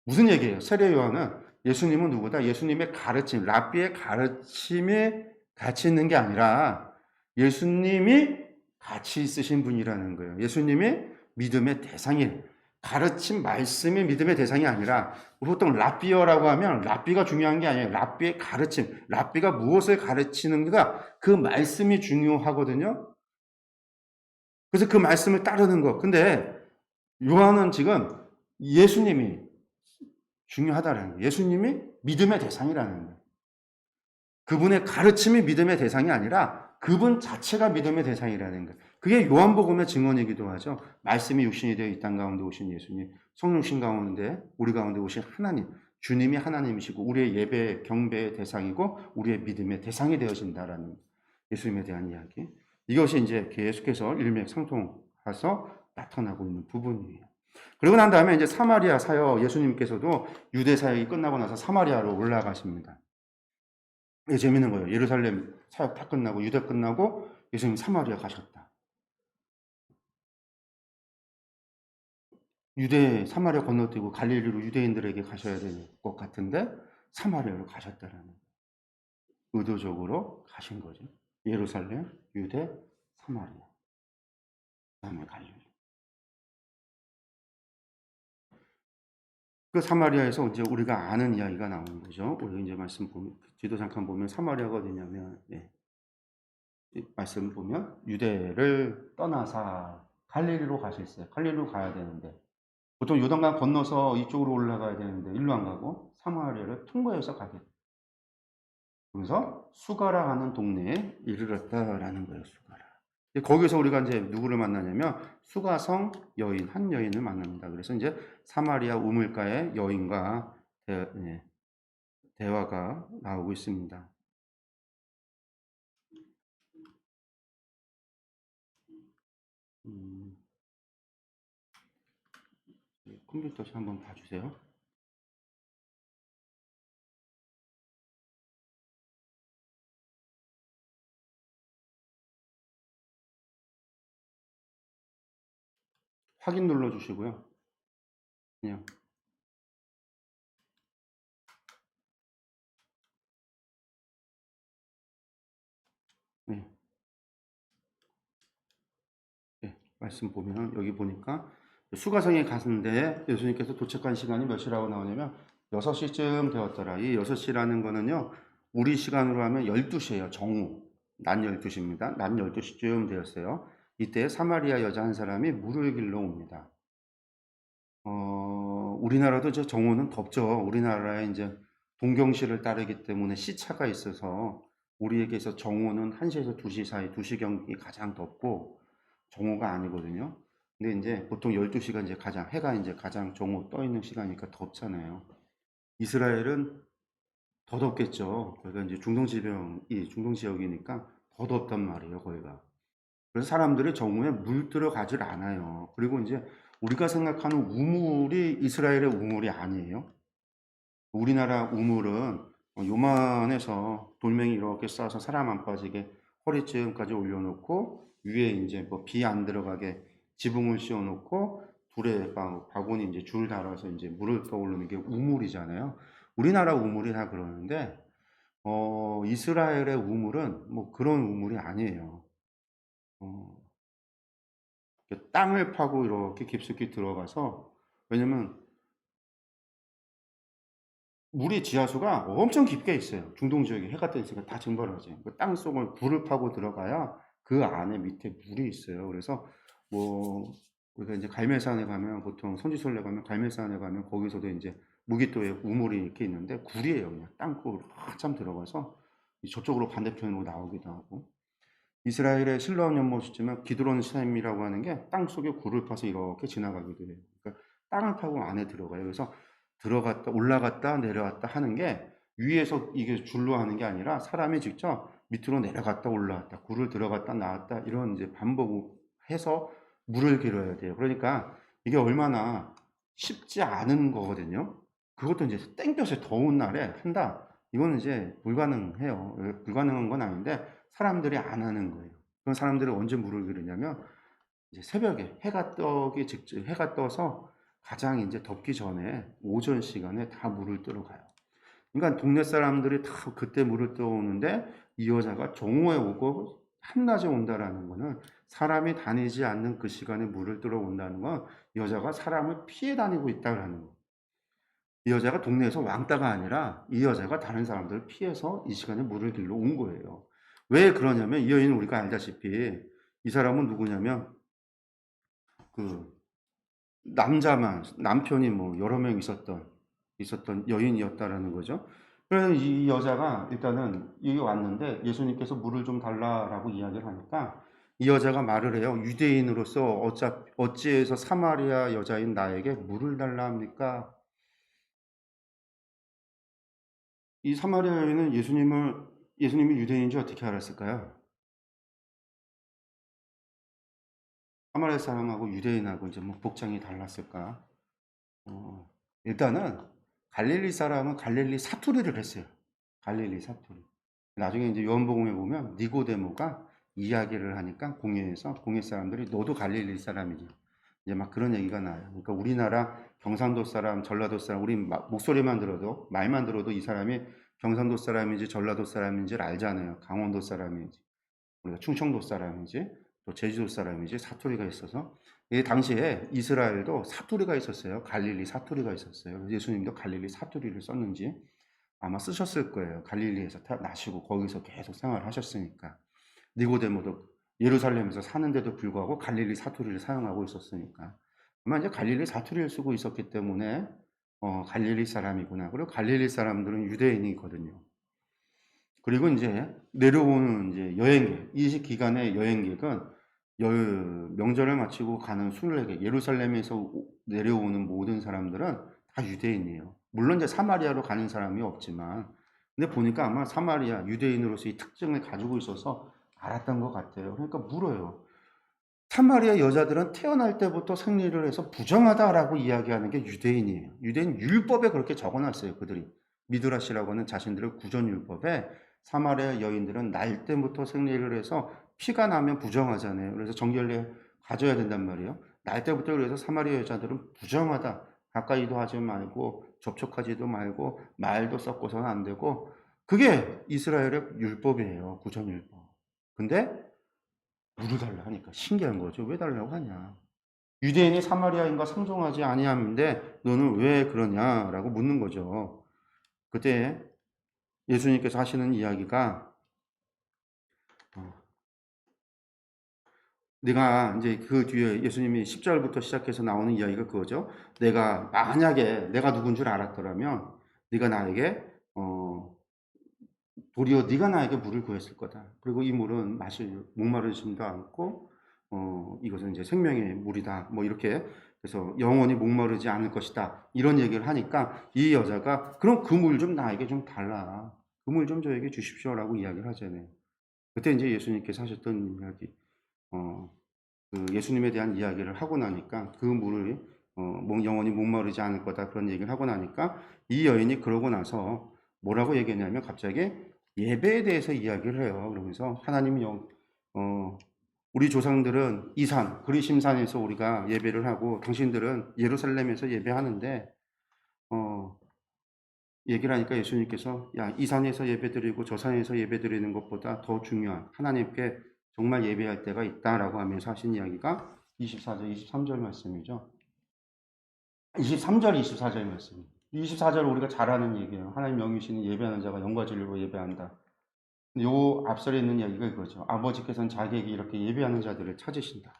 Speaker 1: 무슨 얘기예요? 세례 요한은 예수님은 누구다? 예수님의 가르침, 랍비의 가르침에 같이 있는 게 아니라 예수님이 같이 있으신 분이라는 거예요. 예수님이 믿음의 대상인, 가르침, 말씀이 믿음의 대상이 아니라 보통 랍비어라고 하면 랍비가 중요한 게 아니에요. 랍비의 가르침, 랍비가 무엇을 가르치는가 그 말씀이 중요하거든요. 그래서 그 말씀을 따르는 거. 근데 요한은 지금 예수님이 중요하다라는 거예요. 예수님이 믿음의 대상이라는 거예요. 그분의 가르침이 믿음의 대상이 아니라 그분 자체가 믿음의 대상이라는 거예요. 그게 요한복음의 증언이기도 하죠. 말씀이 육신이 되어 이 땅 가운데 오신 예수님, 성령신 가운데 우리 가운데 오신 하나님, 주님이 하나님이시고 우리의 예배, 경배의 대상이고 우리의 믿음의 대상이 되어진다라는 예수님에 대한 이야기. 이것이 이제 계속해서 일맥상통해서 나타나고 있는 부분이에요. 그리고 난 다음에 이제 사마리아 사역, 예수님께서도 유대 사역이 끝나고 나서 사마리아로 올라가십니다. 이게 재밌는 거예요. 예루살렘 사역 다 끝나고 유대 끝나고 예수님 사마리아 가셨다. 유대 사마리아 건너뛰고 갈릴리로 유대인들에게 가셔야 될 것 같은데 사마리아로 가셨다라는 의도적으로 가신 거죠. 예루살렘, 유대, 사마리아, 그다음에 갈릴리. 그 사마리아에서 이제 우리가 아는 이야기가 나오는 거죠. 우리 이제 말씀 보면 지도 잠깐 보면 사마리아가 어디냐면 말씀 보면 유대를 떠나사 갈릴리로 가셨어요. 갈릴리로 가야 되는데 보통 요단강 건너서 이쪽으로 올라가야 되는데 일로 안 가고 사마리아를 통과해서 가게 돼요. 그래서 수가라 하는 동네에 이르렀다라는 거예요. 수가라. 거기서 우리가 이제 누구를 만나냐면 수가성 여인 한 여인을 만납니다. 그래서 이제 사마리아 우물가의 여인과 대화가 나오고 있습니다. 컴퓨터 한번 봐주세요. 확인 눌러주시고요. 그냥 네, 네, 말씀 보면 여기 보니까 수가성에 갔는데 예수님께서 도착한 시간이 몇 시라고 나오냐면 6시쯤 되었더라. 이 6시라는 거는요, 우리 시간으로 하면 12시예요. 정오. 낮 12시입니다. 낮 12시쯤 되었어요. 이때 사마리아 여자 한 사람이 물을 길러 옵니다. 우리나라도 저 정오는 덥죠. 우리나라에 이제 동경시를 따르기 때문에 시차가 있어서 우리에게서 정오는 1시에서 2시 사이, 2시경이 가장 덥고 정오가 아니거든요. 근데 이제 보통 12시가 이제 가장, 해가 이제 가장 정오 떠 있는 시간이니까 덥잖아요. 이스라엘은 더 덥겠죠. 거기가 이제 중동 지역이니까 더 덥단 말이에요, 거기가. 그래서 사람들이 정오에 물 들어가질 않아요. 그리고 이제 우리가 생각하는 우물이 이스라엘의 우물이 아니에요. 우리나라 우물은 요만해서 돌멩이 이렇게 쌓아서 사람 안 빠지게 허리쯤까지 올려놓고 위에 이제 뭐 비 안 들어가게 지붕을 씌워놓고 둘에 바구니 이제 줄 달아서 이제 물을 떠오르는 게 우물이잖아요. 우리나라 우물이 다 그러는데 이스라엘의 우물은 뭐 그런 우물이 아니에요. 어, 땅을 파고 이렇게 깊숙이 들어가서 왜냐면 물이 지하수가 엄청 깊게 있어요. 중동 지역에 해가 떠 있으니까 다 증발하지. 그 땅 속을 불을 파고 들어가야 그 안에 밑에 물이 있어요. 그래서 뭐 우리가 이제 갈매산에 가면 보통 선지솔에 가면 갈매산에 가면 거기서도 이제 무기토에 우물이 이렇게 있는데 굴이에요. 그냥 땅굴 한참 들어가서 저쪽으로 반대편으로 나오기도 하고 이스라엘의 실로암 연못이지만 기드론 샘이라고 하는 게 땅속에 굴을 파서 이렇게 지나가기도 해요. 그러니까 땅을 파고 안에 들어가요. 그래서 들어갔다 올라갔다 내려갔다 하는 게 위에서 이게 줄로 하는 게 아니라 사람이 직접 밑으로 내려갔다 올라갔다 굴을 들어갔다 나왔다 이런 이제 반복해서 물을 길어야 돼요. 그러니까 이게 얼마나 쉽지 않은 거거든요. 그것도 이제 땡볕에 더운 날에 한다. 이거는 이제 불가능해요. 불가능한 건 아닌데 사람들이 안 하는 거예요. 그런 사람들이 언제 물을 기르냐면 이제 새벽에 해가 떠서 가장 이제 덥기 전에 오전 시간에 다 물을 뜨러 가요. 그러니까 동네 사람들이 다 그때 물을 떠오는데 이 여자가 정오에 오고 한낮에 온다라는 거는 사람이 다니지 않는 그 시간에 물을 뜨러 온다는 건 이 여자가 사람을 피해 다니고 있다라는 거. 이 여자가 동네에서 왕따가 아니라 이 여자가 다른 사람들을 피해서 이 시간에 물을 길러 온 거예요. 왜 그러냐면 이 여인은 우리가 알다시피 이 사람은 누구냐면 그 남편이 뭐 여러 명 있었던 여인이었다라는 거죠. 그래서 이 여자가 일단은 여기 왔는데 예수님께서 물을 좀 달라라고 이야기를 하니까 이 여자가 말을 해요. 유대인으로서 어찌해서 사마리아 여자인 나에게 물을 달라 합니까? 이 사마리아 여인은 예수님이 유대인인지 어떻게 알았을까요? 사마리아 사람하고 유대인하고 이제 뭐 복장이 달랐을까? 어, 일단은 갈릴리 사람은 갈릴리 사투리를 했어요. 갈릴리 사투리. 나중에 이제 요한복음에 보면 니고데모가 이야기를 하니까 공회 사람들이 너도 갈릴리 사람이지. 이제 막 그런 얘기가 나요. 그러니까 우리나라 경상도 사람, 전라도 사람, 우리 목소리만 들어도 말만 들어도 이 사람이 경상도 사람인지 전라도 사람인지를 알잖아요. 강원도 사람인지. 우리가 충청도 사람인지 또 제주도 사람인지 사투리가 있어서 이 당시에 이스라엘도 사투리가 있었어요. 갈릴리 사투리가 있었어요. 예수님도 갈릴리 사투리를 썼는지 아마 쓰셨을 거예요. 갈릴리에서 나시고 거기서 계속 생활하셨으니까. 니고데모도 예루살렘에서 사는데도 불구하고 갈릴리 사투리를 사용하고 있었으니까. 아마 이제 갈릴리 사투리를 쓰고 있었기 때문에 갈릴리 사람이구나. 그리고 갈릴리 사람들은 유대인이거든요. 그리고 이제 내려오는 이제 여행객, 이 기간의 여행객은 명절을 마치고 가는 순례객, 예루살렘에서 내려오는 모든 사람들은 다 유대인이에요. 물론 이제 사마리아로 가는 사람이 없지만, 근데 보니까 아마 사마리아 유대인으로서 이 특징을 가지고 있어서 알았던 것 같아요. 그러니까 물어요. 사마리아 여자들은 태어날 때부터 생리를 해서 부정하다라고 이야기하는 게 유대인이에요. 유대인 율법에 그렇게 적어놨어요. 그들이 미드라시라고 하는 자신들의 구전율법에 사마리아 여인들은 날 때부터 생리를 해서 피가 나면 부정하잖아요. 그래서 정결례 가져야 된단 말이에요. 날 때부터. 그래서 사마리아 여자들은 부정하다. 가까이도 하지 말고 접촉하지도 말고 말도 섞어서는 안 되고, 그게 이스라엘의 율법이에요. 구전율법. 근데 물을 달라 하니까 신기한 거죠. 왜 달라고 하냐. 유대인이 사마리아인과 상종하지 아니하는데 너는 왜 그러냐라고 묻는 거죠. 그때 예수님께서 하시는 이야기가, 내가 이제 그 뒤에 예수님이 10절부터 시작해서 나오는 이야기가 그거죠. 만약에 내가 누군 줄 알았더라면 네가 나에게 도리어 네가 나에게 물을 구했을 거다. 그리고 이 물은 목마르심도 않고 이것은 이제 생명의 물이다. 뭐 이렇게, 그래서 영원히 목마르지 않을 것이다. 이런 얘기를 하니까 이 여자가 그럼 그 물 좀 나에게 좀 달라. 그 물 좀 저에게 주십시오라고 이야기를 하잖아요. 그때 이제 예수님께서 하셨던 이야기, 그 예수님에 대한 이야기를 하고 나니까 그 물을 영원히 목마르지 않을 거다. 그런 얘기를 하고 나니까 이 여인이 그러고 나서 뭐라고 얘기했냐면 갑자기 예배에 대해서 이야기를 해요. 그러면서 하나님이 우리 조상들은 이 산, 그리심산에서 우리가 예배를 하고 당신들은 예루살렘에서 예배하는데 얘기를 하니까 예수님께서 이 산에서 예배드리고 저 산에서 예배드리는 것보다 더 중요한 하나님께 정말 예배할 때가 있다라고 하면서 하신 이야기가 24절, 23절 말씀이죠. 23절, 24절 말씀. 24절 우리가 잘 아는 얘기예요. 하나님 영이시는 예배하는 자가 영과 진리로 예배한다. 요 앞설에 있는 이야기가 이거죠. 아버지께서는 자기에게 이렇게 예배하는 자들을 찾으신다.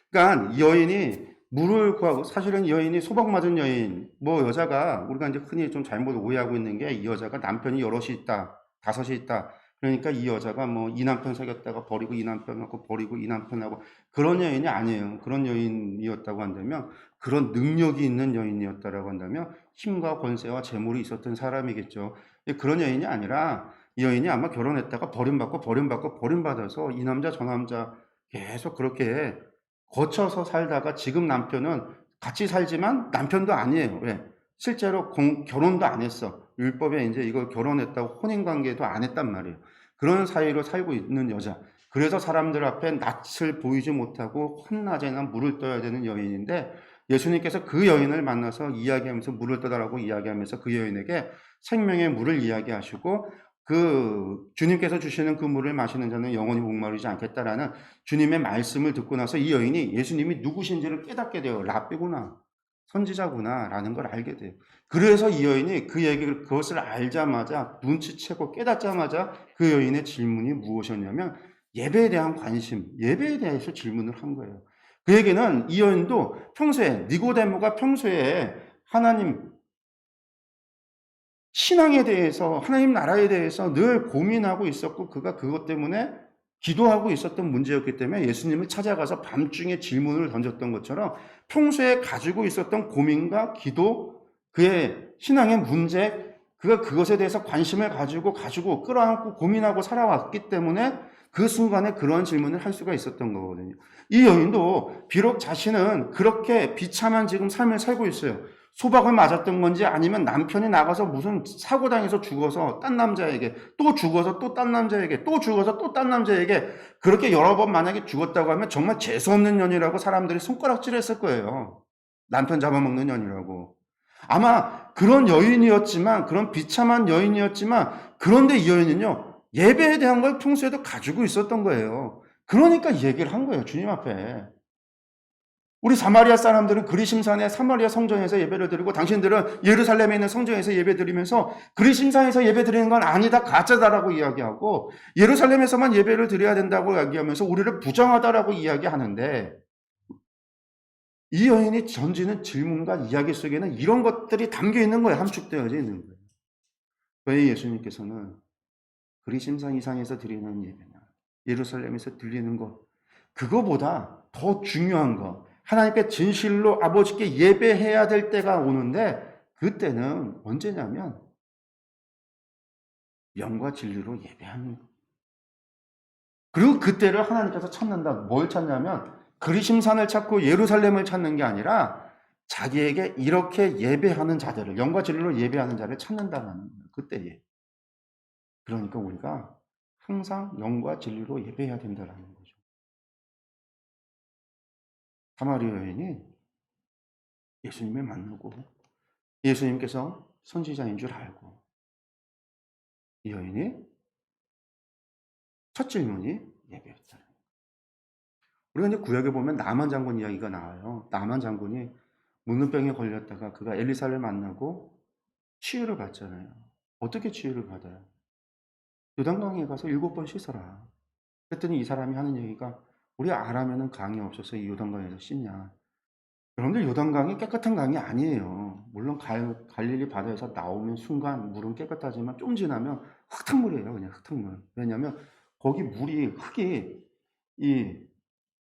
Speaker 1: 그러니까 이 여인이 물을 구하고, 사실은 이 여인이 소박 맞은 여인, 여자가 우리가 이제 흔히 좀 잘못 오해하고 있는 게 이 여자가 남편이 여럿이 있다, 다섯이 있다. 그러니까 이 여자가 이 남편 사귀었다가 버리고 이 남편하고 버리고 이 남편하고 그런 여인이 아니에요. 그런 여인이었다고 한다면, 그런 능력이 있는 여인이었다라고 한다면 힘과 권세와 재물이 있었던 사람이겠죠. 그런 여인이 아니라 이 여인이 아마 결혼했다가 버림받아서 이 남자 저 남자 계속 그렇게 거쳐서 살다가 지금 남편은 같이 살지만 남편도 아니에요. 왜? 실제로 결혼도 안 했어. 율법에 이제 이거 결혼했다고 혼인관계도 안 했단 말이에요. 그런 사이로 살고 있는 여자. 그래서 사람들 앞에 낯을 보이지 못하고 한낮에나 물을 떠야 되는 여인인데, 예수님께서 그 여인을 만나서 이야기하면서 물을 떠달라고 이야기하면서 그 여인에게 생명의 물을 이야기하시고, 그 주님께서 주시는 그 물을 마시는 자는 영원히 목마르지 않겠다라는 주님의 말씀을 듣고 나서 이 여인이 예수님이 누구신지를 깨닫게 돼요. 라삐구나, 선지자구나 라는 걸 알게 돼요. 그래서 이 여인이 그것을 알자마자, 눈치채고 깨닫자마자 그 여인의 질문이 무엇이었냐면 예배에 대한 관심, 예배에 대해서 질문을 한 거예요. 그 얘기는 이 여인도 평소에, 니고데모가 평소에 하나님 신앙에 대해서, 하나님 나라에 대해서 늘 고민하고 있었고, 그가 그것 때문에 기도하고 있었던 문제였기 때문에 예수님을 찾아가서 밤중에 질문을 던졌던 것처럼 평소에 가지고 있었던 고민과 기도, 그의 신앙의 문제, 그가 그것에 대해서 관심을 가지고 끌어안고 고민하고 살아왔기 때문에 그 순간에 그런 질문을 할 수가 있었던 거거든요. 이 여인도 비록 자신은 그렇게 비참한 지금 삶을 살고 있어요. 소박을 맞았던 건지 아니면 남편이 나가서 무슨 사고 당해서 죽어서 딴 남자에게, 또 죽어서 또 딴 남자에게, 또 죽어서 또 딴 남자에게, 그렇게 여러 번 만약에 죽었다고 하면 정말 재수없는 년이라고 사람들이 손가락질했을 거예요. 남편 잡아먹는 년이라고. 아마 그런 여인이었지만, 그런 비참한 여인이었지만, 그런데 이 여인은요, 예배에 대한 걸 평소에도 가지고 있었던 거예요. 그러니까 얘기를 한 거예요, 주님 앞에. 우리 사마리아 사람들은 그리심산의 사마리아 성전에서 예배를 드리고 당신들은 예루살렘에 있는 성전에서 예배 드리면서 그리심산에서 예배 드리는 건 아니다, 가짜다라고 이야기하고 예루살렘에서만 예배를 드려야 된다고 이야기하면서 우리를 부정하다라고 이야기하는데 이 여인이 던지는 질문과 이야기 속에는 이런 것들이 담겨 있는 거예요. 함축되어져 있는 거예요. 왜 예수님께서는 그리심산 이상에서 드리는 예배나 예루살렘에서 드리는 것 그거보다 더 중요한 거 하나님께 진실로 아버지께 예배해야 될 때가 오는데 그때는 언제냐면 영과 진리로 예배하는 거. 그리고 그때를 하나님께서 찾는다. 뭘 찾냐면 그리심산을 찾고 예루살렘을 찾는 게 아니라 자기에게 이렇게 예배하는 자들을 영과 진리로 예배하는 자를 찾는다는 거예요. 그때에. 그러니까 우리가 항상 영과 진리로 예배해야 된다는 거죠. 사마리아 여인이 예수님을 만나고 예수님께서 선지자인 줄 알고 이 여인이 첫 질문이 예배였다. 우리가 이제 구약에 보면 나만 장군 이야기가 나와요. 나만 장군이 문둥병에 걸렸다가 그가 엘리사를 만나고 치유를 받잖아요. 어떻게 치유를 받아요? 요단강에 가서 7번 씻어라. 그랬더니 이 사람이 하는 얘기가 우리 아라면은 강이 없어서 이 요단강에서 씻냐. 여러분들 요단강이 깨끗한 강이 아니에요. 물론 갈릴리 바다에서 나오면 순간 물은 깨끗하지만 좀 지나면 흙탕물이에요. 그냥 흙탕물. 왜냐하면 거기 물이 흙이 이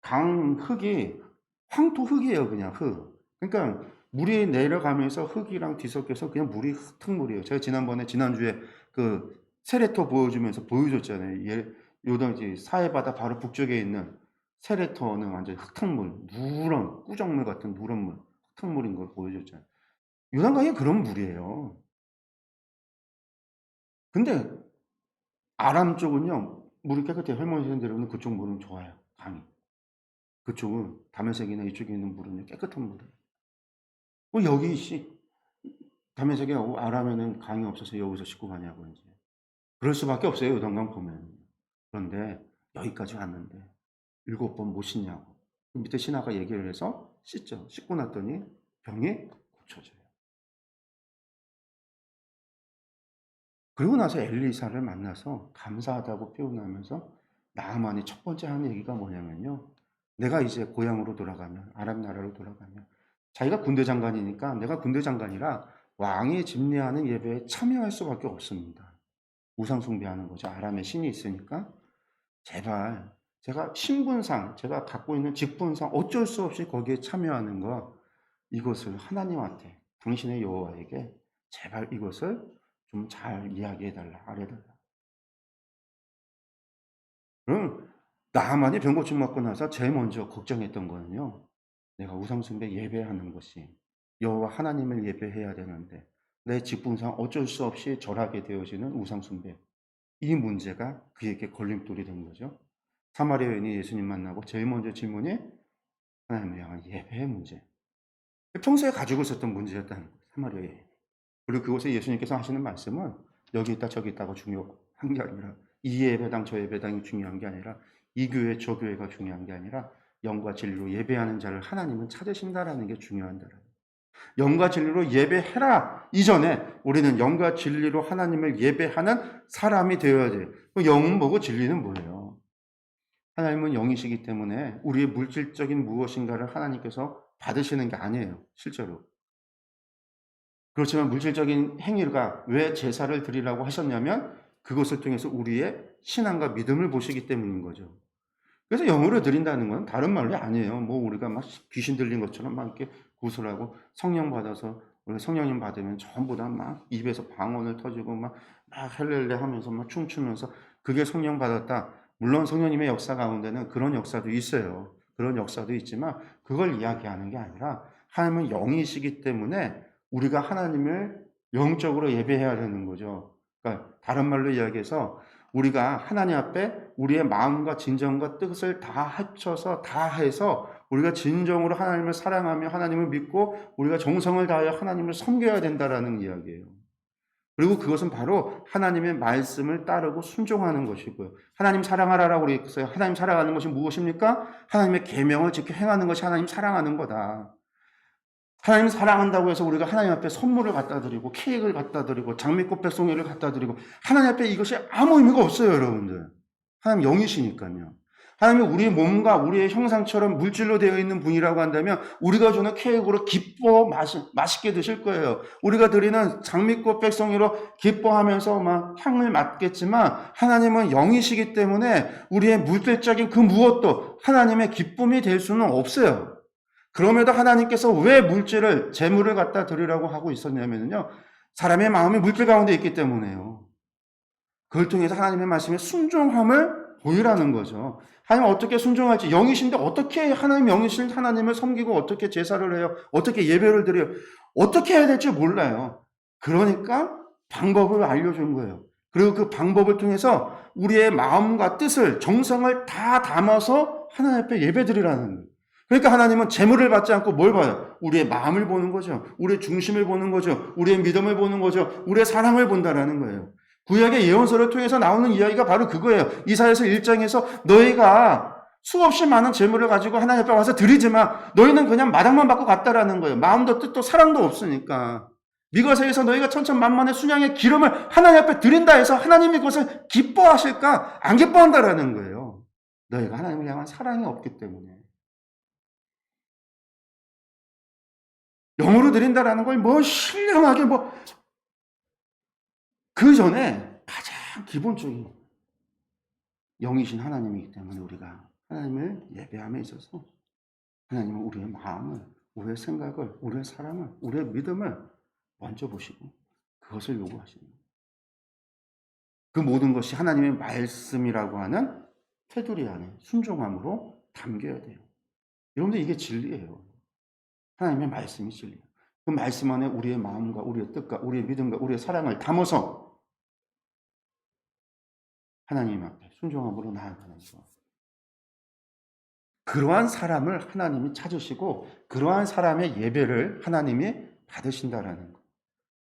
Speaker 1: 강 흙이 황토 흙이에요. 그냥 흙. 그러니까 물이 내려가면서 흙이랑 뒤섞여서 그냥 물이 흙탕물이에요. 제가 지난주에 그 세레토 보여줬잖아요. 요단 사해바다 바로 북쪽에 있는 세레토는 완전 흙탕물, 누런 꾸정물 같은 누런 물, 흙탕물인 걸 보여줬잖아요. 요단강이 그런 물이에요. 근데 아람 쪽은요 물이 깨끗해요. 할머니 선생님들은 그쪽 물은 좋아요. 강이. 그쪽은 다메섹이나 이쪽에 있는 물은 깨끗한 물이에요. 여기 다메섹에 아람에는 강이 없어서 여기서 씻고 가냐고 이제. 그럴 수밖에 없어요. 요단강 보면. 그런데 여기까지 왔는데 7번 못 씻냐고. 밑에 신하가 얘기를 해서 씻죠. 씻고 났더니 병이 고쳐져요. 그리고 나서 엘리사를 만나서 감사하다고 표현하면서 나아만이 첫 번째 하는 얘기가 뭐냐면요. 내가 이제 고향으로 돌아가면 아람 나라로 돌아가면 자기가 군대 장관이니까 내가 군대 장관이라 왕이 집례하는 예배에 참여할 수밖에 없습니다. 우상 숭배하는 거죠. 아람에 신이 있으니까 제발 제가 신분상 제가 갖고 있는 직분상 어쩔 수 없이 거기에 참여하는 거 이것을 하나님한테 당신의 여호와에게 제발 이것을 좀 잘 이야기해달라 알려달라. 그럼 나만이 병 고침 맞고 나서 제일 먼저 걱정했던 거는요. 내가 우상숭배 예배하는 것이 여호와 하나님을 예배해야 되는데 내 직분상 어쩔 수 없이 절하게 되어지는 우상숭배 이 문제가 그에게 걸림돌이 된 거죠. 사마리아 여인이 예수님 만나고 제일 먼저 질문이 하나님을 향한 예배의 문제. 평소에 가지고 있었던 문제였다는 거예요. 사마리아 여인. 그리고 그곳에 예수님께서 하시는 말씀은 여기 있다 저기 있다가 중요한 게 아니라 이 예배당 저 예배당이 중요한 게 아니라 이 교회 저 교회가 중요한 게 아니라 영과 진리로 예배하는 자를 하나님은 찾으신다라는 게 중요한다라는 거예요. 영과 진리로 예배해라 이전에 우리는 영과 진리로 하나님을 예배하는 사람이 되어야 돼요. 영은 뭐고 진리는 뭐예요? 하나님은 영이시기 때문에 우리의 물질적인 무엇인가를 하나님께서 받으시는 게 아니에요. 실제로. 그렇지만 물질적인 행위가 왜 제사를 드리라고 하셨냐면 그것을 통해서 우리의 신앙과 믿음을 보시기 때문인 거죠. 그래서 영으로 드린다는 건 다른 말이 아니에요. 뭐 우리가 막 귀신 들린 것처럼 막 이렇게 구슬하고 성령 받아서 우리가 성령님 받으면 전부 다 막 입에서 방언을 터지고 막 헬렐레 하면서 막 춤추면서 그게 성령 받았다. 물론 성령님의 역사 가운데는 그런 역사도 있어요. 그런 역사도 있지만 그걸 이야기하는 게 아니라 하나님은 영이시기 때문에 우리가 하나님을 영적으로 예배해야 되는 거죠. 그러니까 다른 말로 이야기해서 우리가 하나님 앞에 우리의 마음과 진정과 뜻을 다 합쳐서 다 해서 우리가 진정으로 하나님을 사랑하며 하나님을 믿고 우리가 정성을 다하여 하나님을 섬겨야 된다라는 이야기예요. 그리고 그것은 바로 하나님의 말씀을 따르고 순종하는 것이고요. 하나님 사랑하라라고 그랬어요. 하나님 사랑하는 것이 무엇입니까? 하나님의 계명을 지켜 행하는 것이 하나님 사랑하는 거다. 하나님 사랑한다고 해서 우리가 하나님 앞에 선물을 갖다 드리고 케이크를 갖다 드리고 장미꽃 백송이를 갖다 드리고 하나님 앞에 이것이 아무 의미가 없어요, 여러분들. 하나님 영이시니까요. 하나님이 우리의 몸과 우리의 형상처럼 물질로 되어 있는 분이라고 한다면 우리가 주는 케이크로 기뻐 맛있게 드실 거예요. 우리가 드리는 장미꽃 백송이로 기뻐하면서 막 향을 맡겠지만 하나님은 영이시기 때문에 우리의 물질적인 그 무엇도 하나님의 기쁨이 될 수는 없어요. 그럼에도 하나님께서 왜 물질을, 재물을 갖다 드리라고 하고 있었냐면요. 사람의 마음이 물질 가운데 있기 때문에요. 그걸 통해서 하나님의 말씀에 순종함을 보이라는 거죠. 하나님 어떻게 순종할지, 영이신데 어떻게 하나님 영이신 하나님을 섬기고 어떻게 제사를 해요? 어떻게 예배를 드려요? 어떻게 해야 될지 몰라요. 그러니까 방법을 알려준 거예요. 그리고 그 방법을 통해서 우리의 마음과 뜻을, 정성을 다 담아서 하나님 앞에 예배 드리라는 거예요. 그러니까 하나님은 재물을 받지 않고 뭘 봐요? 우리의 마음을 보는 거죠. 우리의 중심을 보는 거죠. 우리의 믿음을 보는 거죠. 우리의 사랑을 본다라는 거예요. 구약의 예언서를 통해서 나오는 이야기가 바로 그거예요. 이사야서 1장에서 너희가 수없이 많은 재물을 가지고 하나님 앞에 와서 드리지만 너희는 그냥 마당만 받고 갔다라는 거예요. 마음도 뜻도 사랑도 없으니까. 미가서에서 너희가 천천만만의 순양의 기름을 하나님 앞에 드린다 해서 하나님이 그것을 기뻐하실까? 안 기뻐한다라는 거예요. 너희가 하나님을 향한 사랑이 없기 때문에. 영으로 드린다라는 걸 뭐 신령하게 뭐 그 전에 가장 기본적인 영이신 하나님이기 때문에 우리가 하나님을 예배함에 있어서 하나님은 우리의 마음을, 우리의 생각을, 우리의 사랑을, 우리의 믿음을 먼저 보시고 그것을 요구하시는 거예요. 그 모든 것이 하나님의 말씀이라고 하는 테두리 안에 순종함으로 담겨야 돼요. 여러분들 이게 진리예요. 하나님의 말씀이 진리예요. 그 말씀 안에 우리의 마음과 우리의 뜻과 우리의 믿음과 우리의 사랑을 담아서 하나님 앞에 순종함으로 나아가는 것. 그러한 사람을 하나님이 찾으시고 그러한 사람의 예배를 하나님이 받으신다라는 거.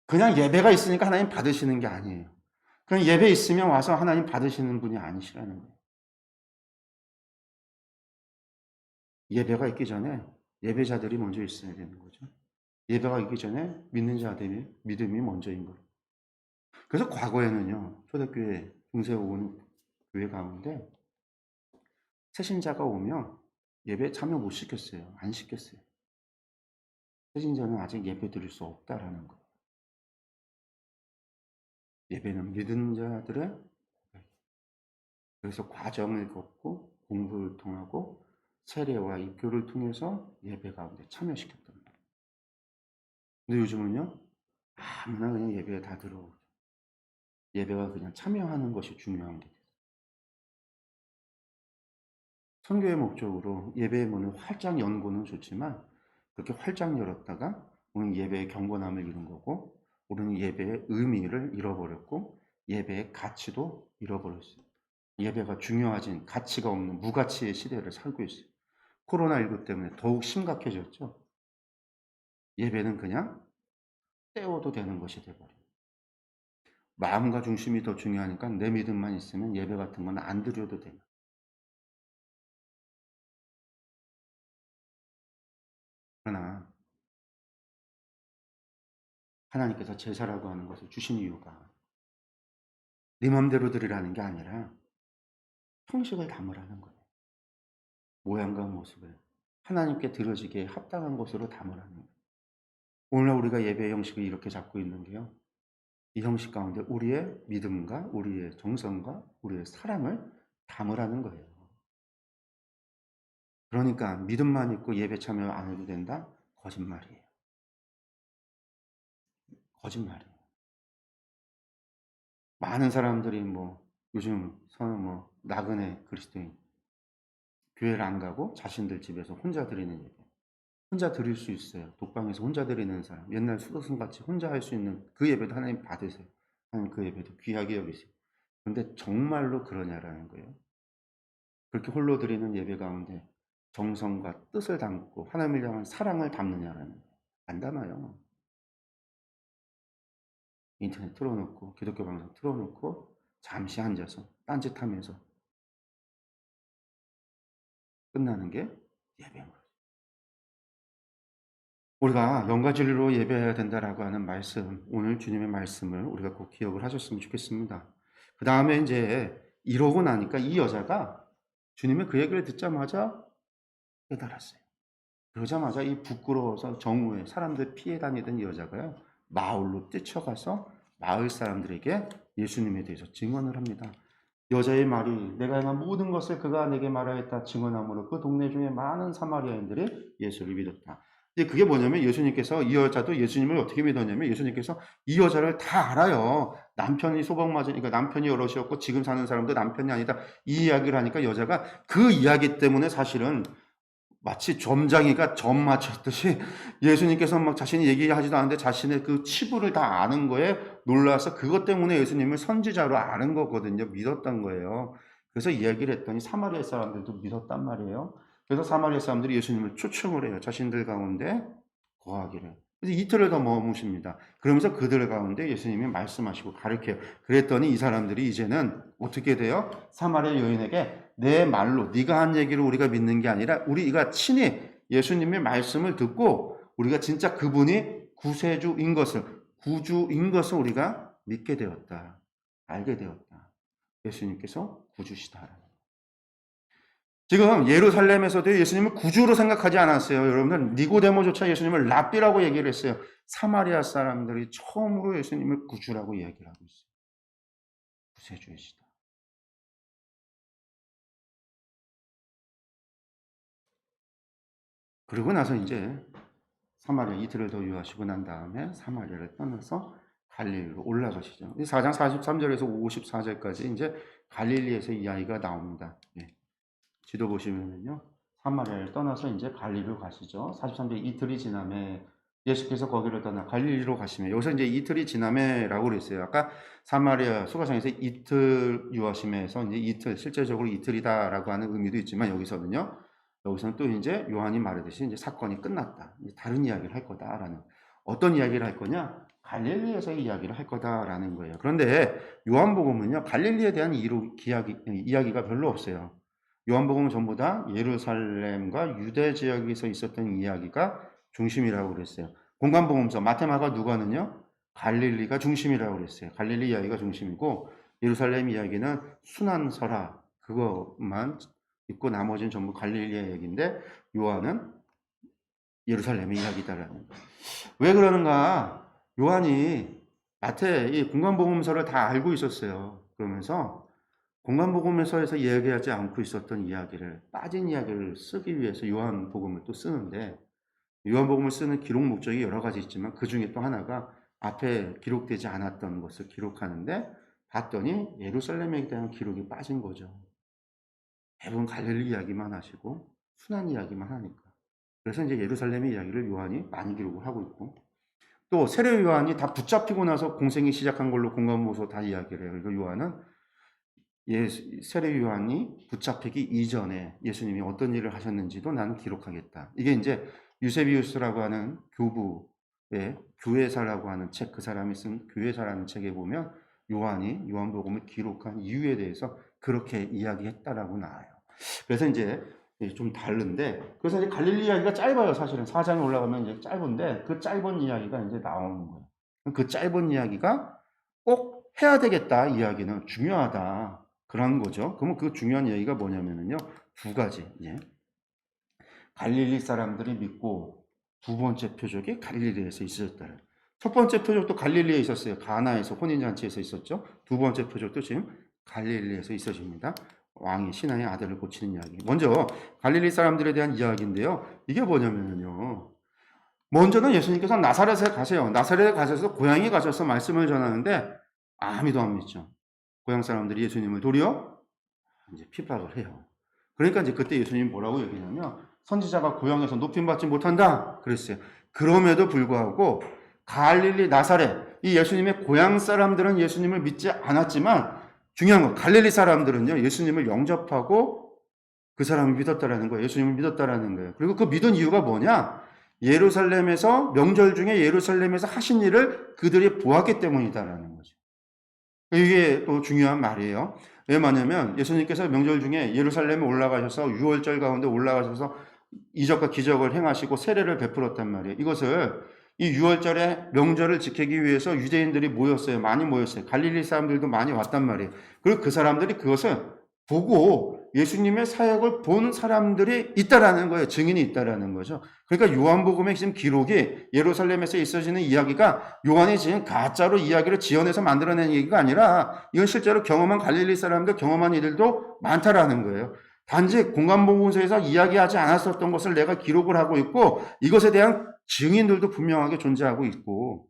Speaker 1: 그냥 예배가 있으니까 하나님 받으시는 게 아니에요. 그냥 예배 있으면 와서 하나님 받으시는 분이 아니시라는 거예요. 예배가 있기 전에 예배자들이 먼저 있어야 되는 거죠. 예배가 있기 전에 믿는 자들이 믿음이 먼저인 거예요. 그래서 과거에는요. 초대교회 중세 온 교회 가운데 새신자가 오면 예배 참여 못 시켰어요. 안 시켰어요. 새신자는 아직 예배 드릴 수 없다라는 거. 예배는 믿은 자들의 고백. 그래서 과정을 겪고 공부를 통하고 세례와 입교를 통해서 예배 가운데 참여시켰던 거예요. 근데 요즘은요. 아무나 그냥 예배에 다 들어오죠. 예배가 그냥 참여하는 것이 중요한 게 됐어요. 선교의 목적으로 예배의 문을 활짝 연 거는 좋지만 그렇게 활짝 열었다가 우리는 예배의 경건함을 잃은 거고 우리는 예배의 의미를 잃어버렸고 예배의 가치도 잃어버렸어요. 예배가 중요하진 가치가 없는 무가치의 시대를 살고 있어요. 코로나19 때문에 더욱 심각해졌죠. 예배는 그냥 때워도 되는 것이 돼버려요. 마음과 중심이 더 중요하니까 내 믿음만 있으면 예배 같은 건 안 드려도 돼요. 그러나 하나님께서 제사라고 하는 것을 주신 이유가 네 맘대로 드리라는 게 아니라 형식을 담으라는 거예요. 모양과 모습을 하나님께 드려지기에 합당한 것으로 담으라는 거예요. 오늘날 우리가 예배 형식을 이렇게 잡고 있는 게요. 이 형식 가운데 우리의 믿음과 우리의 정성과 우리의 사랑을 담으라는 거예요. 그러니까 믿음만 있고 예배 참여 안 해도 된다? 거짓말이에요. 거짓말이에요. 많은 사람들이 요즘 나그네 그리스도인 교회를 안 가고 자신들 집에서 혼자 드리는 예배. 혼자 드릴 수 있어요. 독방에서 혼자 드리는 사람. 옛날 수도승같이 혼자 할 수 있는 그 예배도 하나님 받으세요. 하나님 그 예배도 귀하게 여기세요. 그런데 정말로 그러냐라는 거예요. 그렇게 홀로 드리는 예배 가운데 정성과 뜻을 담고 하나님을 향한 사랑을 담느냐라는 거예요. 안 담아요. 인터넷 틀어놓고 기독교 방송 틀어놓고 잠시 앉아서 딴짓하면서 끝나는 게 예배인 거죠. 우리가 영가진리로 예배해야 된다라고 하는 말씀, 오늘 주님의 말씀을 우리가 꼭 기억을 하셨으면 좋겠습니다. 그 다음에 이제 이러고 나니까 이 여자가 주님의 그 얘기를 듣자마자 깨달았어요. 그러자마자 이 부끄러워서 정오에 사람들 피해 다니던 이 여자가요, 마을로 뛰쳐가서 마을 사람들에게 예수님에 대해서 증언을 합니다. 여자의 말이 내가 행한 모든 것을 그가 내게 말하였다 증언함으로 그 동네 중에 많은 사마리아인들이 예수를 믿었다. 근데 그게 뭐냐면 예수님께서 이 여자도 예수님을 어떻게 믿었냐면 예수님께서 이 여자를 다 알아요. 남편이 소방 맞으니까 남편이 여럿이었고 지금 사는 사람도 남편이 아니다. 이 이야기를 하니까 여자가 그 이야기 때문에 사실은 마치 점장이가 점 맞췄듯이 예수님께서 막 자신이 얘기하지도 않는데 자신의 그 치부를 다 아는 거에 놀라서 그것 때문에 예수님을 선지자로 아는 거거든요. 믿었던 거예요. 그래서 이야기를 했더니 사마리아 사람들도 믿었단 말이에요. 그래서 사마리아 사람들이 예수님을 초청을 해요. 자신들 가운데 거하기를. 그래서 이틀을 더 머무십니다. 그러면서 그들 가운데 예수님이 말씀하시고 가르쳐요. 그랬더니 이 사람들이 이제는 어떻게 돼요? 사마리아 여인에게 내 말로 네가 한 얘기를 우리가 믿는 게 아니라 우리가 친히 예수님의 말씀을 듣고 우리가 진짜 그분이 구세주인 것을 구주인 것을 우리가 믿게 되었다. 알게 되었다. 예수님께서 구주시다. 지금 예루살렘에서도 예수님을 구주로 생각하지 않았어요. 여러분들 니고데모조차 예수님을 랍비라고 얘기를 했어요. 사마리아 사람들이 처음으로 예수님을 구주라고 이야기를 하고 있어요. 구세주이시다. 그러고 나서 이제 사마리아 이틀을 더 유하시고 난 다음에 사마리아를 떠나서 갈릴리로 올라가시죠. 4장 43절에서 54절까지 이제 갈릴리에서 이 아이가 나옵니다. 네. 지도 보시면은요, 사마리아를 떠나서 이제 갈릴리로 가시죠. 43절 이틀이 지남에 예수께서 거기를 떠나 갈릴리로 가시면 여기서 이제 이틀이 지남에라고 그랬어요. 아까 사마리아 수가성에서 이틀 유하심에서 이제 이틀 실제적으로 이틀이다라고 하는 의미도 있지만 여기서는 또 이제 요한이 말하듯이 이제 사건이 끝났다. 이제 다른 이야기를 할 거다라는 어떤 이야기를 할 거냐? 갈릴리에서의 이야기를 할 거다라는 거예요. 그런데 요한복음은요, 갈릴리에 대한 이야기가 별로 없어요. 요한복음은 전부 다 예루살렘과 유대 지역에서 있었던 이야기가 중심이라고 그랬어요. 공관복음서 마테마가 누가는요, 갈릴리가 중심이라고 그랬어요. 갈릴리 이야기가 중심이고 예루살렘 이야기는 순환설화 그것만 있고 나머지는 전부 갈릴리의 얘기인데 요한은 예루살렘의 이야기다라는 거예요. 왜 그러는가? 요한이 이 공관복음서를 다 알고 있었어요. 그러면서 공관복음서에서 얘기하지 않고 있었던 이야기를 빠진 이야기를 쓰기 위해서 요한복음을 또 쓰는데 요한복음을 쓰는 기록 목적이 여러 가지 있지만 그 중에 또 하나가 앞에 기록되지 않았던 것을 기록하는데 봤더니 예루살렘에 대한 기록이 빠진 거죠. 대부분 갈릴리 이야기만 하시고 순환 이야기만 하니까. 그래서 이제 예루살렘의 이야기를 요한이 많이 기록을 하고 있고 또 세례 요한이 다 붙잡히고 나서 공생이 시작한 걸로 공관보서 다 이야기를 해요. 그리고 요한은 세례 요한이 붙잡히기 이전에 예수님이 어떤 일을 하셨는지도 나는 기록하겠다. 이게 이제 유세비우스라고 하는 교부의 교회사라고 하는 책, 그 사람이 쓴 교회사라는 책에 보면 요한이 요한복음을 기록한 이유에 대해서 그렇게 이야기했다라고 나와요. 그래서 이제 좀 다른데, 그래서 이제 갈릴리 이야기가 짧아요. 사실은 4장에 올라가면 이제 짧은데 그 짧은 이야기가 이제 나오는 거예요. 그 짧은 이야기가 꼭 해야 되겠다. 이야기는 중요하다. 그런 거죠. 그러면 그 중요한 이야기가 뭐냐면요, 두 가지. 예. 갈릴리 사람들이 믿고 두 번째 표적이 갈릴리에서 있었다. 첫 번째 표적도 갈릴리에 있었어요. 가나에서 혼인잔치에서 있었죠. 두 번째 표적도 지금 갈릴리에서 있어집니다. 왕이 신하의 아들을 고치는 이야기. 먼저 갈릴리 사람들에 대한 이야기인데요. 이게 뭐냐면요, 먼저는 예수님께서 나사렛에 가세요. 나사렛에 가셔서 고향에 가셔서 말씀을 전하는데 아무도 안 믿죠. 고향 사람들이 예수님을 도리어 이제 핍박을 해요. 그러니까 이제 그때 예수님이 뭐라고 얘기하냐면 선지자가 고향에서 높임받지 못한다 그랬어요. 그럼에도 불구하고 갈릴리 나사렛 이 예수님의 고향 사람들은 예수님을 믿지 않았지만 중요한 건 갈릴리 사람들은요 예수님을 영접하고 그 사람을 믿었다라는 거예요. 예수님을 믿었다라는 거예요. 그리고 그 믿은 이유가 뭐냐? 예루살렘에서 명절 중에 예루살렘에서 하신 일을 그들이 보았기 때문이다라는 거죠. 이게 또 중요한 말이에요. 왜 말냐면 예수님께서 명절 중에 예루살렘에 올라가셔서 유월절 가운데 올라가셔서 이적과 기적을 행하시고 세례를 베풀었단 말이에요. 이것을 이 유월절에 명절을 지키기 위해서 유대인들이 모였어요. 많이 모였어요. 갈릴리 사람들도 많이 왔단 말이에요. 그리고 그 사람들이 그것을 보고 예수님의 사역을 본 사람들이 있다라는 거예요. 증인이 있다라는 거죠. 그러니까 요한복음의 지금 기록이 예루살렘에서 있어지는 이야기가 요한이 지금 가짜로 이야기를 지어내서 만들어낸 얘기가 아니라 이건 실제로 경험한 갈릴리 사람들, 경험한 이들도 많다라는 거예요. 단지 공간복음서에서 이야기하지 않았었던 것을 내가 기록을 하고 있고 이것에 대한 증인들도 분명하게 존재하고 있고,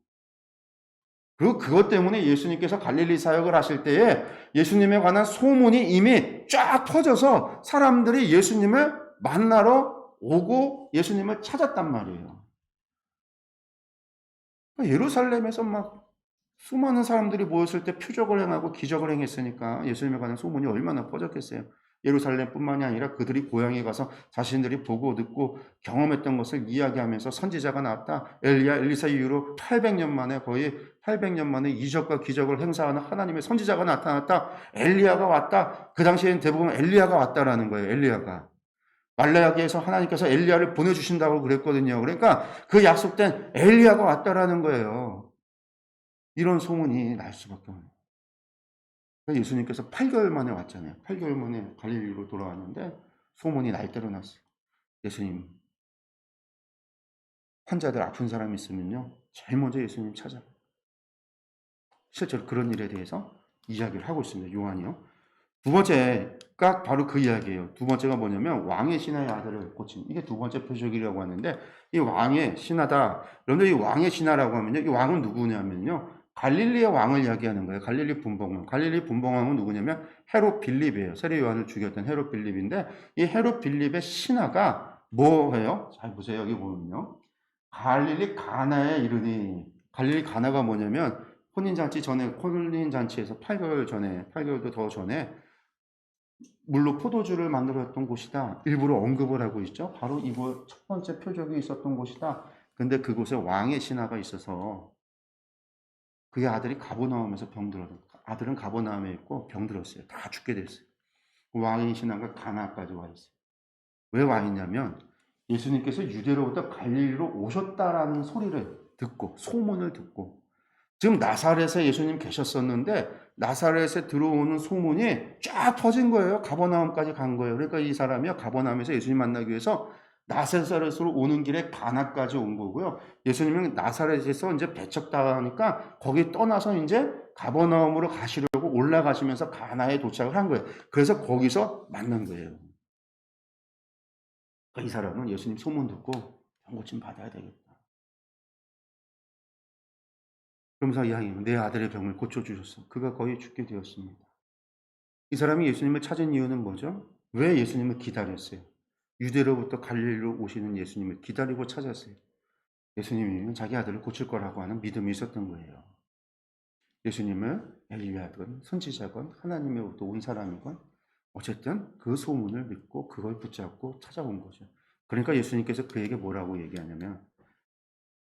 Speaker 1: 그리고 그것 때문에 예수님께서 갈릴리 사역을 하실 때에 예수님에 관한 소문이 이미 쫙 퍼져서 사람들이 예수님을 만나러 오고 예수님을 찾았단 말이에요. 예루살렘에서 막 수많은 사람들이 모였을 때 표적을 행하고 기적을 행했으니까 예수님에 관한 소문이 얼마나 퍼졌겠어요. 예루살렘뿐만이 아니라 그들이 고향에 가서 자신들이 보고 듣고 경험했던 것을 이야기하면서 선지자가 나왔다. 엘리야, 엘리사 이후로 800년 만에 거의 800년 만에 이적과 기적을 행사하는 하나님의 선지자가 나타났다. 엘리야가 왔다. 그 당시에는 대부분 엘리야가 왔다라는 거예요. 엘리야가. 말라기에서 하나님께서 엘리야를 보내주신다고 그랬거든요. 그러니까 그 약속된 엘리야가 왔다라는 거예요. 이런 소문이 날 수밖에 없는. 예수님께서 8개월 만에 왔잖아요. 8개월 만에 갈릴리로 돌아왔는데 소문이 날 대로 났어요. 예수님, 환자들 아픈 사람이 있으면요, 제일 먼저 예수님 찾아요. 실제로 그런 일에 대해서 이야기를 하고 있습니다. 요한이요. 두 번째가 바로 그 이야기예요. 두 번째가 뭐냐면 왕의 신하의 아들을 고친, 이게 두 번째 표적이라고 하는데, 이 왕의 신하다. 그런데 이 왕의 신하라고 하면요, 이 왕은 누구냐면요, 갈릴리의 왕을 이야기하는 거예요. 갈릴리 분봉왕. 갈릴리 분봉왕은 누구냐면 헤롯 빌립이에요. 세례 요한을 죽였던 헤롯 빌립인데, 이 헤롯 빌립의 신하가 뭐예요? 잘 보세요. 여기 보면요, 갈릴리 가나에 이르니. 갈릴리 가나가 뭐냐면 혼인잔치 전에, 혼인잔치에서 8개월 전에, 8개월도 더 전에 물로 포도주를 만들었던 곳이다. 일부러 언급을 하고 있죠. 바로 이거 첫 번째 표적이 있었던 곳이다. 근데 그곳에 왕의 신하가 있어서 그의 아들이 가버나움에서 병들었어요. 아들은 가버나움에 있고 병들었어요. 다 죽게 됐어요. 왕의 신하가 가나까지 와 있어요. 왜 와 있냐면 예수님께서 유대로부터 갈릴리로 오셨다라는 소리를 듣고, 소문을 듣고, 지금 나사렛에 예수님 계셨었는데 나사렛에 들어오는 소문이 쫙 퍼진 거예요. 가버나움까지 간 거예요. 그러니까 이 사람이요, 가버나움에서 예수님 만나기 위해서 나사렛으로 오는 길에 가나까지 온 거고요. 예수님은 나사렛에서 이제 배척당하니까 거기 떠나서 이제 가버나움으로 가시려고 올라가시면서 가나에 도착을 한 거예요. 그래서 거기서 만난 거예요. 그러니까 이 사람은 예수님 소문 듣고 병 고침 받아야 되겠다. 그러면서 이야기해요. 내 아들의 병을 고쳐주셨어. 그가 거의 죽게 되었습니다. 이 사람이 예수님을 찾은 이유는 뭐죠? 왜 예수님을 기다렸어요? 유대로부터 갈릴리로 오시는 예수님을 기다리고 찾았어요. 예수님이 자기 아들을 고칠 거라고 하는 믿음이 있었던 거예요. 예수님을 엘리야든 선지자건 하나님으로부터 온 사람이건 어쨌든 그 소문을 믿고 그걸 붙잡고 찾아온 거죠. 그러니까 예수님께서 그에게 뭐라고 얘기하냐면,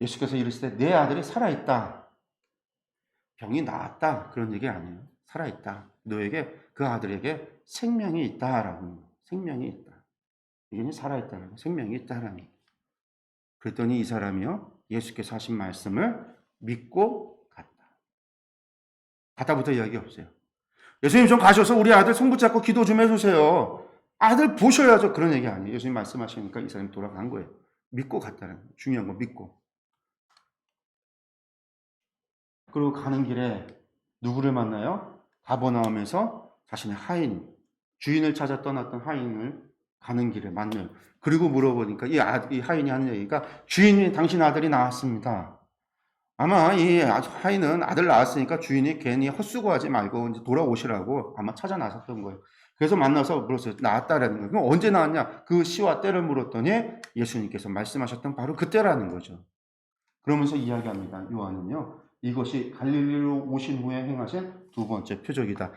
Speaker 1: 예수께서 이르시되 내 아들이 살아있다. 병이 나았다. 그런 얘기 아니에요. 살아있다. 너에게, 그 아들에게 생명이 있다라고. 생명이 있다. 이게 살아있다라고. 생명이 있다라니. 그랬더니 이 사람이요, 예수께서 하신 말씀을 믿고 갔다. 갔다부터 이야기 없어요. 예수님 좀 가셔서 우리 아들 손 붙잡고 기도 좀 해주세요. 아들 보셔야죠. 그런 얘기 아니에요. 예수님 말씀하시니까 이 사람이 돌아간 거예요. 믿고 갔다는 거예요. 중요한 거 믿고. 그리고 가는 길에 누구를 만나요? 가버나움에서 자신의 하인, 주인을 찾아 떠났던 하인을 가는 길에 만나요. 그리고 물어보니까 이 하인이 하는 얘기가, 주인이 당신 아들이 나왔습니다. 아마 이 하인은 아들 낳았으니까 주인이 괜히 헛수고하지 말고 이제 돌아오시라고 아마 찾아 나섰던 거예요. 그래서 만나서 물었어요. 나왔다라는 거예요. 그럼 언제 나왔냐? 그 시와 때를 물었더니 예수님께서 말씀하셨던 바로 그때라는 거죠. 그러면서 이야기합니다. 요한은요, 이것이 갈릴리로 오신 후에 행하신 두 번째 표적이다.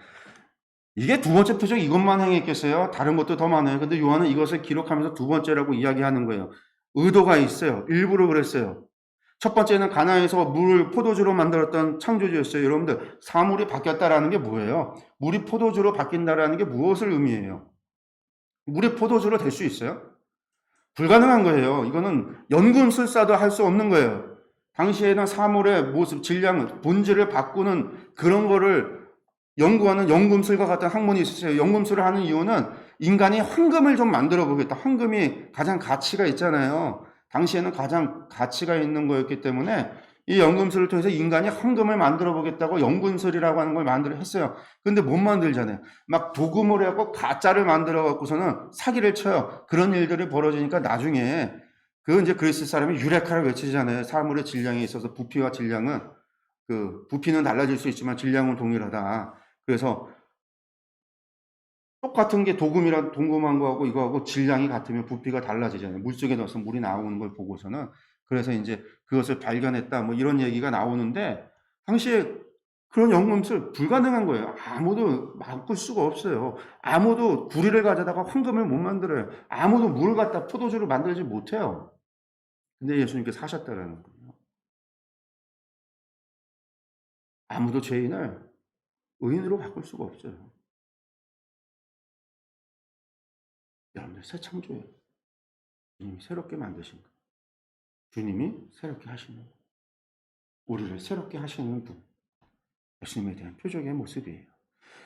Speaker 1: 이게 두 번째 표적 이것만 행했겠어요? 다른 것도 더 많아요. 근데 요한은 이것을 기록하면서 두 번째라고 이야기하는 거예요. 의도가 있어요. 일부러 그랬어요. 첫 번째는 가나안에서 물을 포도주로 만들었던 창조주였어요. 여러분들, 사물이 바뀌었다라는 게 뭐예요? 물이 포도주로 바뀐다라는 게 무엇을 의미해요? 물이 포도주로 될 수 있어요? 불가능한 거예요. 이거는 연금술사도 할 수 없는 거예요. 당시에는 사물의 모습, 질량, 본질을 바꾸는 그런 거를 연구하는 연금술과 같은 학문이 있었어요. 연금술을 하는 이유는 인간이 황금을 좀 만들어 보겠다. 황금이 가장 가치가 있잖아요. 당시에는 가장 가치가 있는 거였기 때문에 이 연금술을 통해서 인간이 황금을 만들어 보겠다고 연금술이라고 하는 걸 만들어 했어요. 근데 못 만들잖아요. 막 도금을 해갖고 가짜를 만들어 갖고서는 사기를 쳐요. 그런 일들이 벌어지니까 나중에 그 이제 그리스 사람이 유레카를 외치잖아요. 사물의 질량에 있어서 부피와 질량은 그 부피는 달라질 수 있지만 질량은 동일하다. 그래서 똑같은 게 동금한 거하고 이거하고 질량이 같으면 부피가 달라지잖아요. 물속에 넣어서 물이 나오는 걸 보고서는. 그래서 이제 그것을 발견했다. 뭐 이런 얘기가 나오는데 당시에 그런 연금술 불가능한 거예요. 아무도 바꿀 수가 없어요. 아무도 구리를 가져다가 황금을 못 만들어요. 아무도 물을 갖다 포도주를 만들지 못해요. 근데 예수님께서 하셨다라는 거예요. 아무도 죄인을 의인으로 바꿀 수가 없어요. 여러분들 새 창조예요. 주님이 새롭게 만드신 거. 주님이 새롭게 하시는 거. 우리를 새롭게 하시는 분. 예수님에 대한 표적의 모습이에요.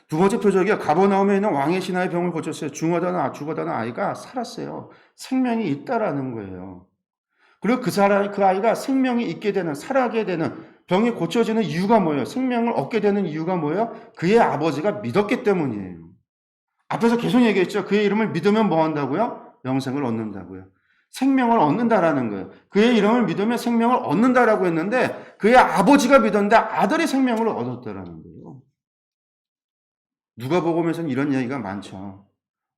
Speaker 1: 두 번째 표적이요. 가버나움에 있는 왕의 신하의 병을 고쳤어요. 죽어다는 아이가 살았어요. 생명이 있다라는 거예요. 그리고 그 아이가 생명이 있게 되는, 살아게 되는, 병이 고쳐지는 이유가 뭐예요? 생명을 얻게 되는 이유가 뭐예요? 그의 아버지가 믿었기 때문이에요. 앞에서 계속 얘기했죠. 그의 이름을 믿으면 뭐 한다고요? 영생을 얻는다고요. 생명을 얻는다라는 거예요. 그의 이름을 믿으면 생명을 얻는다라고 했는데 그의 아버지가 믿었는데 아들이 생명을 얻었다라는 거예요. 누가복음에서는 이런 이야기가 많죠.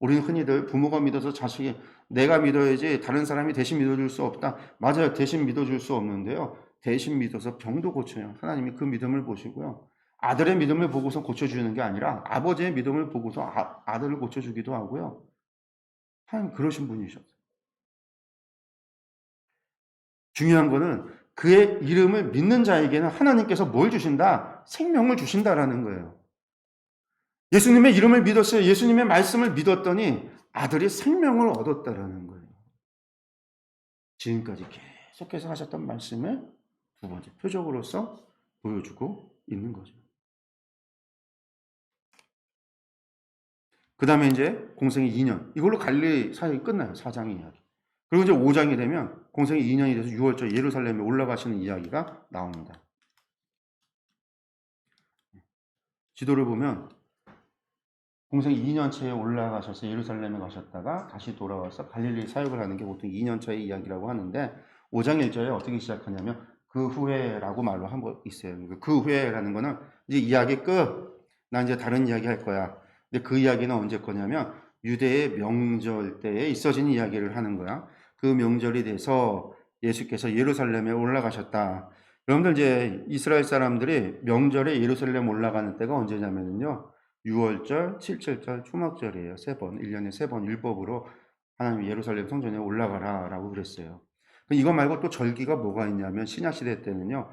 Speaker 1: 우리는 흔히들 부모가 믿어서 자식이 내가 믿어야지 다른 사람이 대신 믿어줄 수 없다. 맞아요. 대신 믿어줄 수 없는데요. 대신 믿어서 병도 고쳐요. 하나님이 그 믿음을 보시고요. 아들의 믿음을 보고서 고쳐주는 게 아니라 아버지의 믿음을 보고서 아들을 고쳐주기도 하고요. 하나님 그러신 분이셨어요. 중요한 거는 그의 이름을 믿는 자에게는 하나님께서 뭘 주신다? 생명을 주신다라는 거예요. 예수님의 이름을 믿었어요. 예수님의 말씀을 믿었더니 아들이 생명을 얻었다라는 거예요. 지금까지 계속해서 하셨던 말씀을 두 번째 표적으로서 보여주고 있는 거죠. 그 다음에 이제 공생이 2년. 이걸로 갈릴리 사역이 끝나요. 4장의 이야기. 그리고 이제 5장이 되면 공생이 2년이 돼서 6월절 예루살렘에 올라가시는 이야기가 나옵니다. 지도를 보면 공생 2년차에 올라가셔서 예루살렘에 가셨다가 다시 돌아와서 갈릴리 사역을 하는 게 보통 2년차의 이야기라고 하는데 5장 1절에 어떻게 시작하냐면 그 후에라고 말로 한 거 있어요. 그 후에라는 거는 이제 이야기 끝. 나 이제 다른 이야기 할 거야. 근데 그 이야기는 언제 거냐면 유대의 명절 때에 있어진 이야기를 하는 거야. 그 명절이 돼서 예수께서 예루살렘에 올라가셨다. 여러분들 이제 이스라엘 사람들이 명절에 예루살렘 올라가는 때가 언제냐면요. 6월절, 7절절, 초막절이에요. 3번, 1년에 3번 율법으로 하나님 예루살렘 성전에 올라가라 라고 그랬어요. 이거 말고 또 절기가 뭐가 있냐면 신약시대 때는요.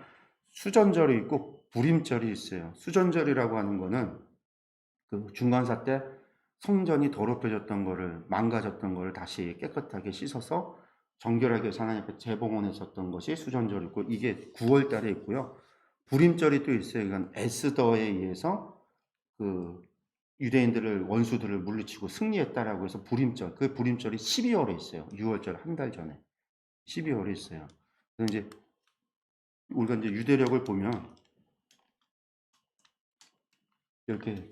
Speaker 1: 수전절이 있고 불임절이 있어요. 수전절이라고 하는 거는 그 중간사 때 성전이 더럽혀졌던 거를 망가졌던 거를 다시 깨끗하게 씻어서 정결하게 하나님 앞에 재봉헌했었던 것이 수전절이고 이게 9월 달에 있고요. 불임절이 또 있어요. 이건 에스더에 의해서 그 유대인들을 원수들을 물리치고 승리했다라고 해서 불임절. 그 불임절이 12월에 있어요. 6월절 한 달 전에 12월에 있어요. 그래서 이제 우리가 이제 유대력을 보면 이렇게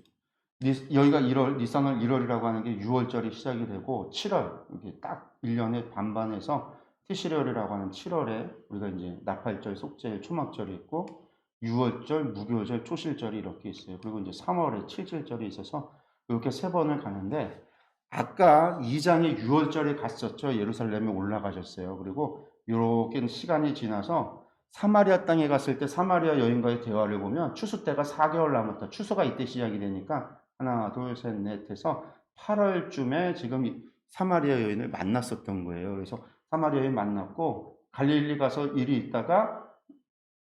Speaker 1: 여기가 1월, 니산월 1월이라고 하는 게 6월절이 시작이 되고 7월 이게 딱 1년에 반반해서 티시레월이라고 하는 7월에 우리가 이제 나팔절, 속죄일, 초막절이 있고 6월절, 무교절, 초실절이 이렇게 있어요. 그리고 이제 3월에 칠칠절이 있어서 이렇게 세 번을 가는데 아까 2장에 6월절에 갔었죠. 예루살렘에 올라가셨어요. 그리고 이렇게 시간이 지나서 사마리아 땅에 갔을 때 사마리아 여인과의 대화를 보면 추수 때가 4개월 남았다. 추수가 이때 시작이 되니까 하나, 둘, 셋, 넷 해서 8월쯤에 지금 사마리아 여인을 만났었던 거예요. 그래서 사마리아에 만났고 갈릴리 가서 일이 있다가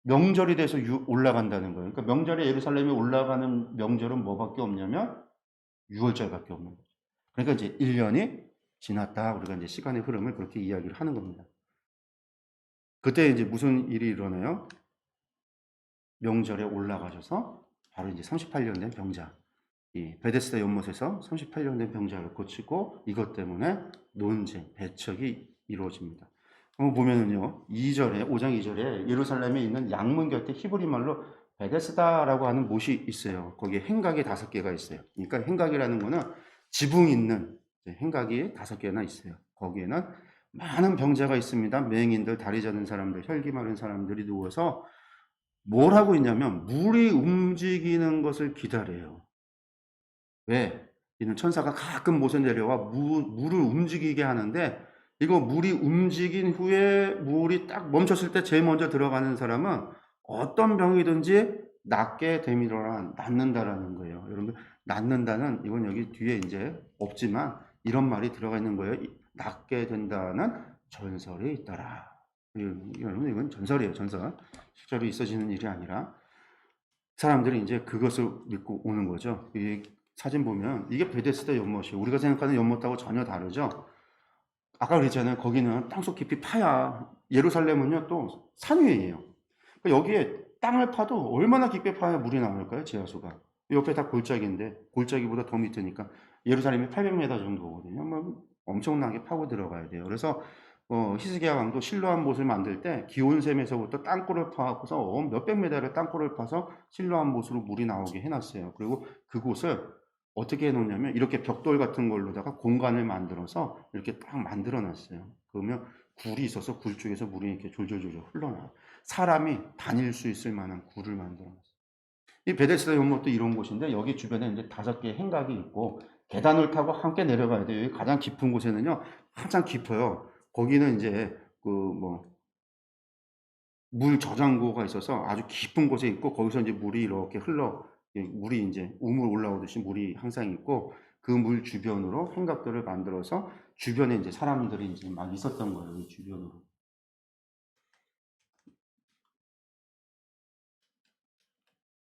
Speaker 1: 명절이 돼서 올라간다는 거예요. 그러니까 명절에 예루살렘에 올라가는 명절은 뭐밖에 없냐면 6월절밖에 없는 거죠. 그러니까 이제 1년이 지났다. 우리가 이제 시간의 흐름을 그렇게 이야기를 하는 겁니다. 그때 이제 무슨 일이 일어나요? 명절에 올라가셔서 바로 이제 38년 된 병자, 이 베데스다 연못에서 38년 된 병자를 고치고 이것 때문에 논쟁, 배척이 이루어집니다. 한번 보면은요, 2절에, 5장 2절에 예루살렘에 있는 양문 곁에 히브리 말로 베데스다라고 하는 못이 있어요. 거기에 행각이 5개가 있어요. 그러니까 행각이라는 거는 지붕 있는 행각이 5개나 있어요. 거기에는 많은 병자가 있습니다. 맹인들, 다리 저는 사람들, 혈기 많은 사람들이 누워서 뭘 하고 있냐면 물이 움직이는 것을 기다려요. 왜? 이는 천사가 가끔 못에 내려와 물을 움직이게 하는데 이거 물이 움직인 후에 물이 딱 멈췄을 때 제일 먼저 들어가는 사람은 어떤 병이든지 낫게 되밀어라, 낫는다라는 거예요. 여러분, 낫는다는 이건 여기 뒤에 이제 없지만 이런 말이 들어가 있는 거예요. 낫게 된다는 전설이 있더라. 여러분, 이건 전설이에요, 전설. 실제로 있어지는 일이 아니라 사람들이 이제 그것을 믿고 오는 거죠. 이 사진 보면 이게 베데스다 연못이에요. 우리가 생각하는 연못하고 전혀 다르죠. 아까 그랬잖아요. 거기는 땅속 깊이 파야. 예루살렘은요 또 산 위에요. 그러니까 여기에 땅을 파도 얼마나 깊게 파야 물이 나올까요? 지하수가. 옆에 다 골짜기인데 골짜기보다 더 밑이니까 예루살렘이 800m 정도거든요. 뭐 엄청나게 파고 들어가야 돼요. 그래서 히스기야 왕도 실로암 못을 만들 때 기온샘에서부터 땅굴을 파고서 몇백 메다를 땅굴을 파서 실로암 못으로 물이 나오게 해놨어요. 그리고 그곳을 어떻게 해놓냐면 이렇게 벽돌 같은 걸로다가 공간을 만들어서 이렇게 딱 만들어놨어요. 그러면 굴이 있어서 굴 쪽에서 물이 이렇게 졸졸졸 흘러나와요. 사람이 다닐 수 있을 만한 굴을 만들어놨어요. 이 베데스다 연못도 이런 곳인데 여기 주변에 이제 5개의 행각이 있고 계단을 타고 함께 내려가야 돼요. 여기 가장 깊은 곳에는요 한참 깊어요. 거기는 이제 물 저장고가 있어서 아주 깊은 곳에 있고 거기서 이제 물이 이렇게 물이 이제 우물 올라오듯이 물이 항상 있고 그 물 주변으로 행각들을 만들어서 주변에 이제 사람들이 이제 막 있었던 거예요. 이 주변으로.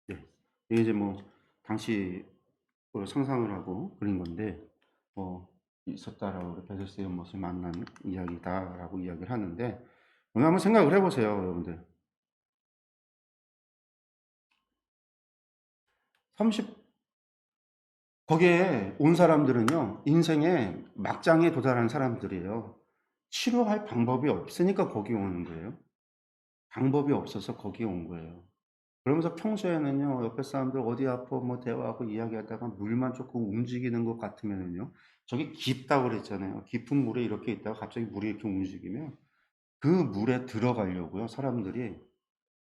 Speaker 1: 네. 이게 이제 당시 상상을 하고 그린 건데 있었다라고 베데스다 연못을 만난 이야기다라고 이야기를 하는데 오늘 한번 생각을 해보세요, 여러분들. 30 거기에 온 사람들은요, 인생의 막장에 도달한 사람들이에요. 치료할 방법이 없으니까 거기 오는 거예요. 방법이 없어서 거기에 온 거예요. 그러면서 평소에는요, 옆에 사람들 어디 아파 뭐 대화하고 이야기하다가 물만 조금 움직이는 것 같으면은요, 저기 깊다고 그랬잖아요. 깊은 물에 이렇게 있다가 갑자기 물이 이렇게 움직이면 그 물에 들어가려고요, 사람들이.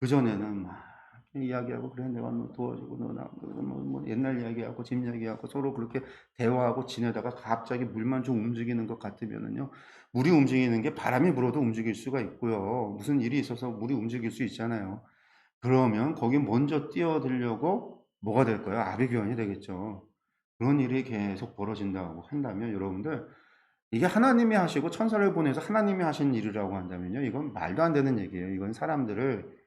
Speaker 1: 그전에는 막 이야기하고 그래 내가 뭐 도와주고 너나 뭐 옛날 이야기하고 집 이야기하고 서로 그렇게 대화하고 지내다가 갑자기 물만 좀 움직이는 것 같으면은요 물이 움직이는 게 바람이 불어도 움직일 수가 있고요 무슨 일이 있어서 물이 움직일 수 있잖아요. 그러면 거기 먼저 뛰어들려고 뭐가 될까요? 아비규환이 되겠죠. 그런 일이 계속 벌어진다고 한다면 여러분들 이게 하나님이 하시고 천사를 보내서 하나님이 하신 일이라고 한다면요 이건 말도 안 되는 얘기예요. 이건 사람들을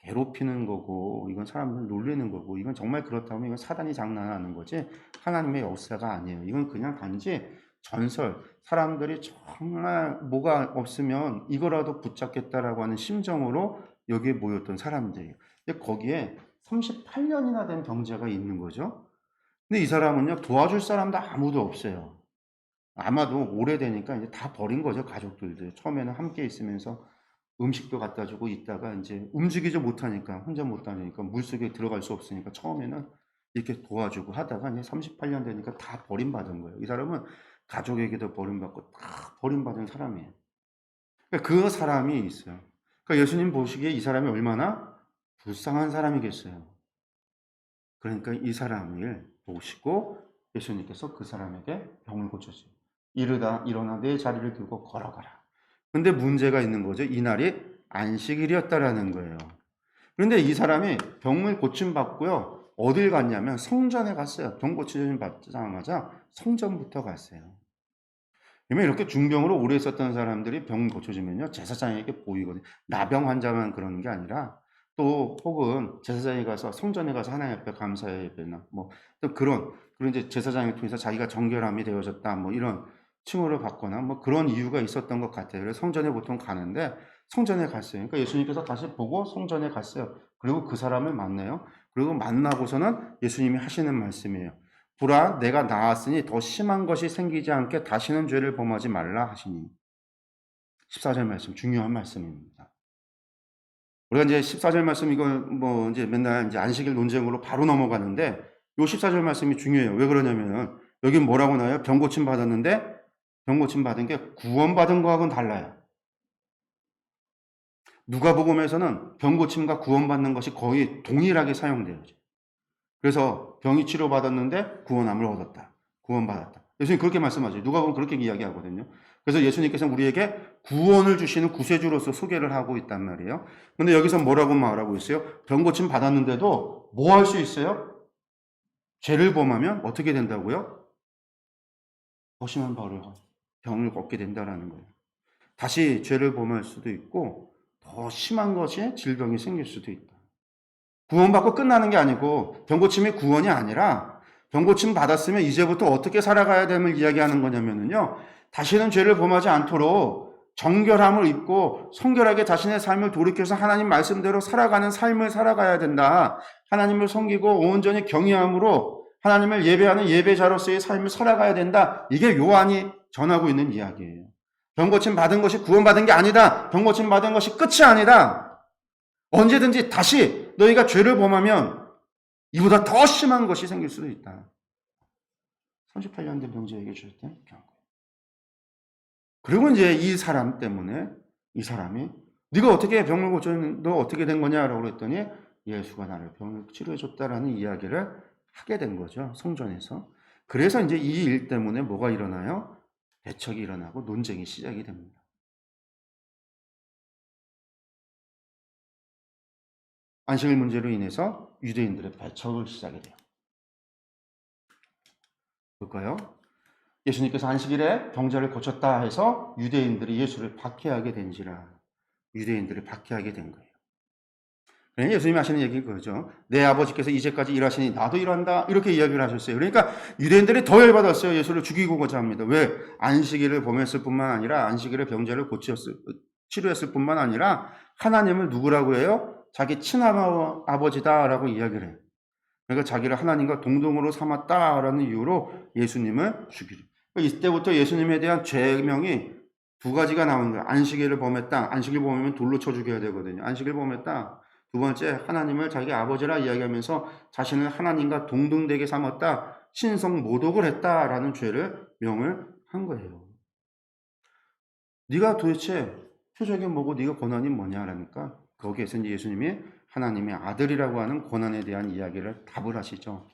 Speaker 1: 괴롭히는 거고 이건 사람을 놀리는 거고 이건 정말 그렇다면 이건 사단이 장난하는 거지 하나님의 역사가 아니에요. 이건 그냥 단지 전설, 사람들이 정말 뭐가 없으면 이거라도 붙잡겠다라고 하는 심정으로 여기에 모였던 사람들이에요. 근데 거기에 38년이나 된 병자가 있는 거죠. 근데 이 사람은요 도와줄 사람도 아무도 없어요. 아마도 오래되니까 이제 다 버린 거죠, 가족들도. 처음에는 함께 있으면서 음식도 갖다 주고 있다가 이제 움직이지 못하니까, 혼자 못 다니니까, 물속에 들어갈 수 없으니까 처음에는 이렇게 도와주고 하다가 이제 38년 되니까 다 버림받은 거예요. 이 사람은 가족에게도 버림받고 다 버림받은 사람이에요. 그러니까 그 사람이 있어요. 그러니까 예수님 보시기에 이 사람이 얼마나 불쌍한 사람이겠어요. 그러니까 이 사람을 보시고 예수님께서 그 사람에게 병을 고쳐주세요. 이르다 일어나 내 자리를 들고 걸어가라. 근데 문제가 있는 거죠. 이날이 안식일이었다라는 거예요. 그런데 이 사람이 병을 고침받고요. 어딜 갔냐면 성전에 갔어요. 병 고침 받자마자 성전부터 갔어요. 그러면 이렇게 중병으로 오래 있었던 사람들이 병 고쳐지면요, 제사장에게 보이거든요. 나병 환자만 그러는 게 아니라 또 혹은 제사장에 가서 성전에 가서 하나님 앞에 감사의 예배나 뭐 또 그런 이제 제사장을 통해서 자기가 정결함이 되어졌다 뭐 이런 칭호를 받거나 뭐 그런 이유가 있었던 것 같아요. 그래서 성전에 보통 가는데 성전에 갔어요. 그러니까 예수님께서 다시 보고 성전에 갔어요. 그리고 그 사람을 만나요. 그리고 만나고서는 예수님이 하시는 말씀이에요. 보라, 내가 나았으니 더 심한 것이 생기지 않게 다시는 죄를 범하지 말라 하시니. 14절 말씀, 중요한 말씀입니다. 우리가 이제 14절 말씀 이거 뭐 이제 맨날 이제 안식일 논쟁으로 바로 넘어가는데 요 14절 말씀이 중요해요. 왜 그러냐면 여기 뭐라고 나와요? 병 고침 받았는데 병 고침 받은 게 구원받은 거하고는 달라요. 누가복음에서는 병 고침과 구원받는 것이 거의 동일하게 사용돼요. 그래서 병이 치료받았는데 구원함을 얻었다. 구원받았다. 예수님 그렇게 말씀하죠. 누가복음 그렇게 이야기하거든요. 그래서 예수님께서는 우리에게 구원을 주시는 구세주로서 소개를 하고 있단 말이에요. 근데 여기서 뭐라고 말하고 있어요? 병 고침 받았는데도 뭐 할 수 있어요? 죄를 범하면 어떻게 된다고요? 더 심한 병을 얻게 된다라는 거예요. 다시 죄를 범할 수도 있고 더 심한 것이 질병이 생길 수도 있다. 구원받고 끝나는 게 아니고 병고침이 구원이 아니라 병고침 받았으면 이제부터 어떻게 살아가야 됨을 이야기하는 거냐면요. 다시는 죄를 범하지 않도록 정결함을 입고 성결하게 자신의 삶을 돌이켜서 하나님 말씀대로 살아가는 삶을 살아가야 된다. 하나님을 섬기고 온전히 경외함으로 하나님을 예배하는 예배자로서의 삶을 살아가야 된다. 이게 요한이 전하고 있는 이야기예요. 병고침 받은 것이 구원받은 게 아니다. 병고침 받은 것이 끝이 아니다. 언제든지 다시 너희가 죄를 범하면 이보다 더 심한 것이 생길 수도 있다. 38년 된 병자에게 주셨던 경고. 그리고 이제 이 사람 때문에 이 사람이 네가 어떻게 병을 고쳤는데 너 어떻게 된 거냐라고 그랬더니 예수가 나를 병을 치료해 줬다라는 이야기를 하게 된 거죠. 성전에서. 그래서 이제 이 일 때문에 뭐가 일어나요? 배척이 일어나고 논쟁이 시작이 됩니다. 안식일 문제로 인해서 유대인들의 배척을 시작이 돼요. 볼까요? 예수님께서 안식일에 병자를 고쳤다 해서 유대인들이 예수를 박해하게 된지라. 유대인들을 박해하게 된 거예요. 예수님이 하시는 얘기는 그거죠. 내 아버지께서 이제까지 일하시니 나도 일한다. 이렇게 이야기를 하셨어요. 그러니까 유대인들이 더 열받았어요. 예수를 죽이고자 합니다. 왜? 안식일을 범했을 뿐만 아니라 안식일에 병자를 치료했을 뿐만 아니라 하나님을 누구라고 해요? 자기 친아버지다라고 이야기를 해요. 그러니까 자기를 하나님과 동등으로 삼았다라는 이유로 예수님을 죽이죠. 이때부터 예수님에 대한 죄명이 두 가지가 나오는 거예요. 안식일을 범했다. 안식일 범하면 돌로 쳐 죽여야 되거든요. 안식일 범했다. 두 번째, 하나님을 자기 아버지라 이야기하면서 자신을 하나님과 동등되게 삼았다. 신성 모독을 했다라는 죄를 명을 한 거예요. 네가 도대체 표적이 뭐고 네가 권한이 뭐냐라니까 거기에서 이제 예수님이 하나님의 아들이라고 하는 권한에 대한 이야기를 답을 하시죠.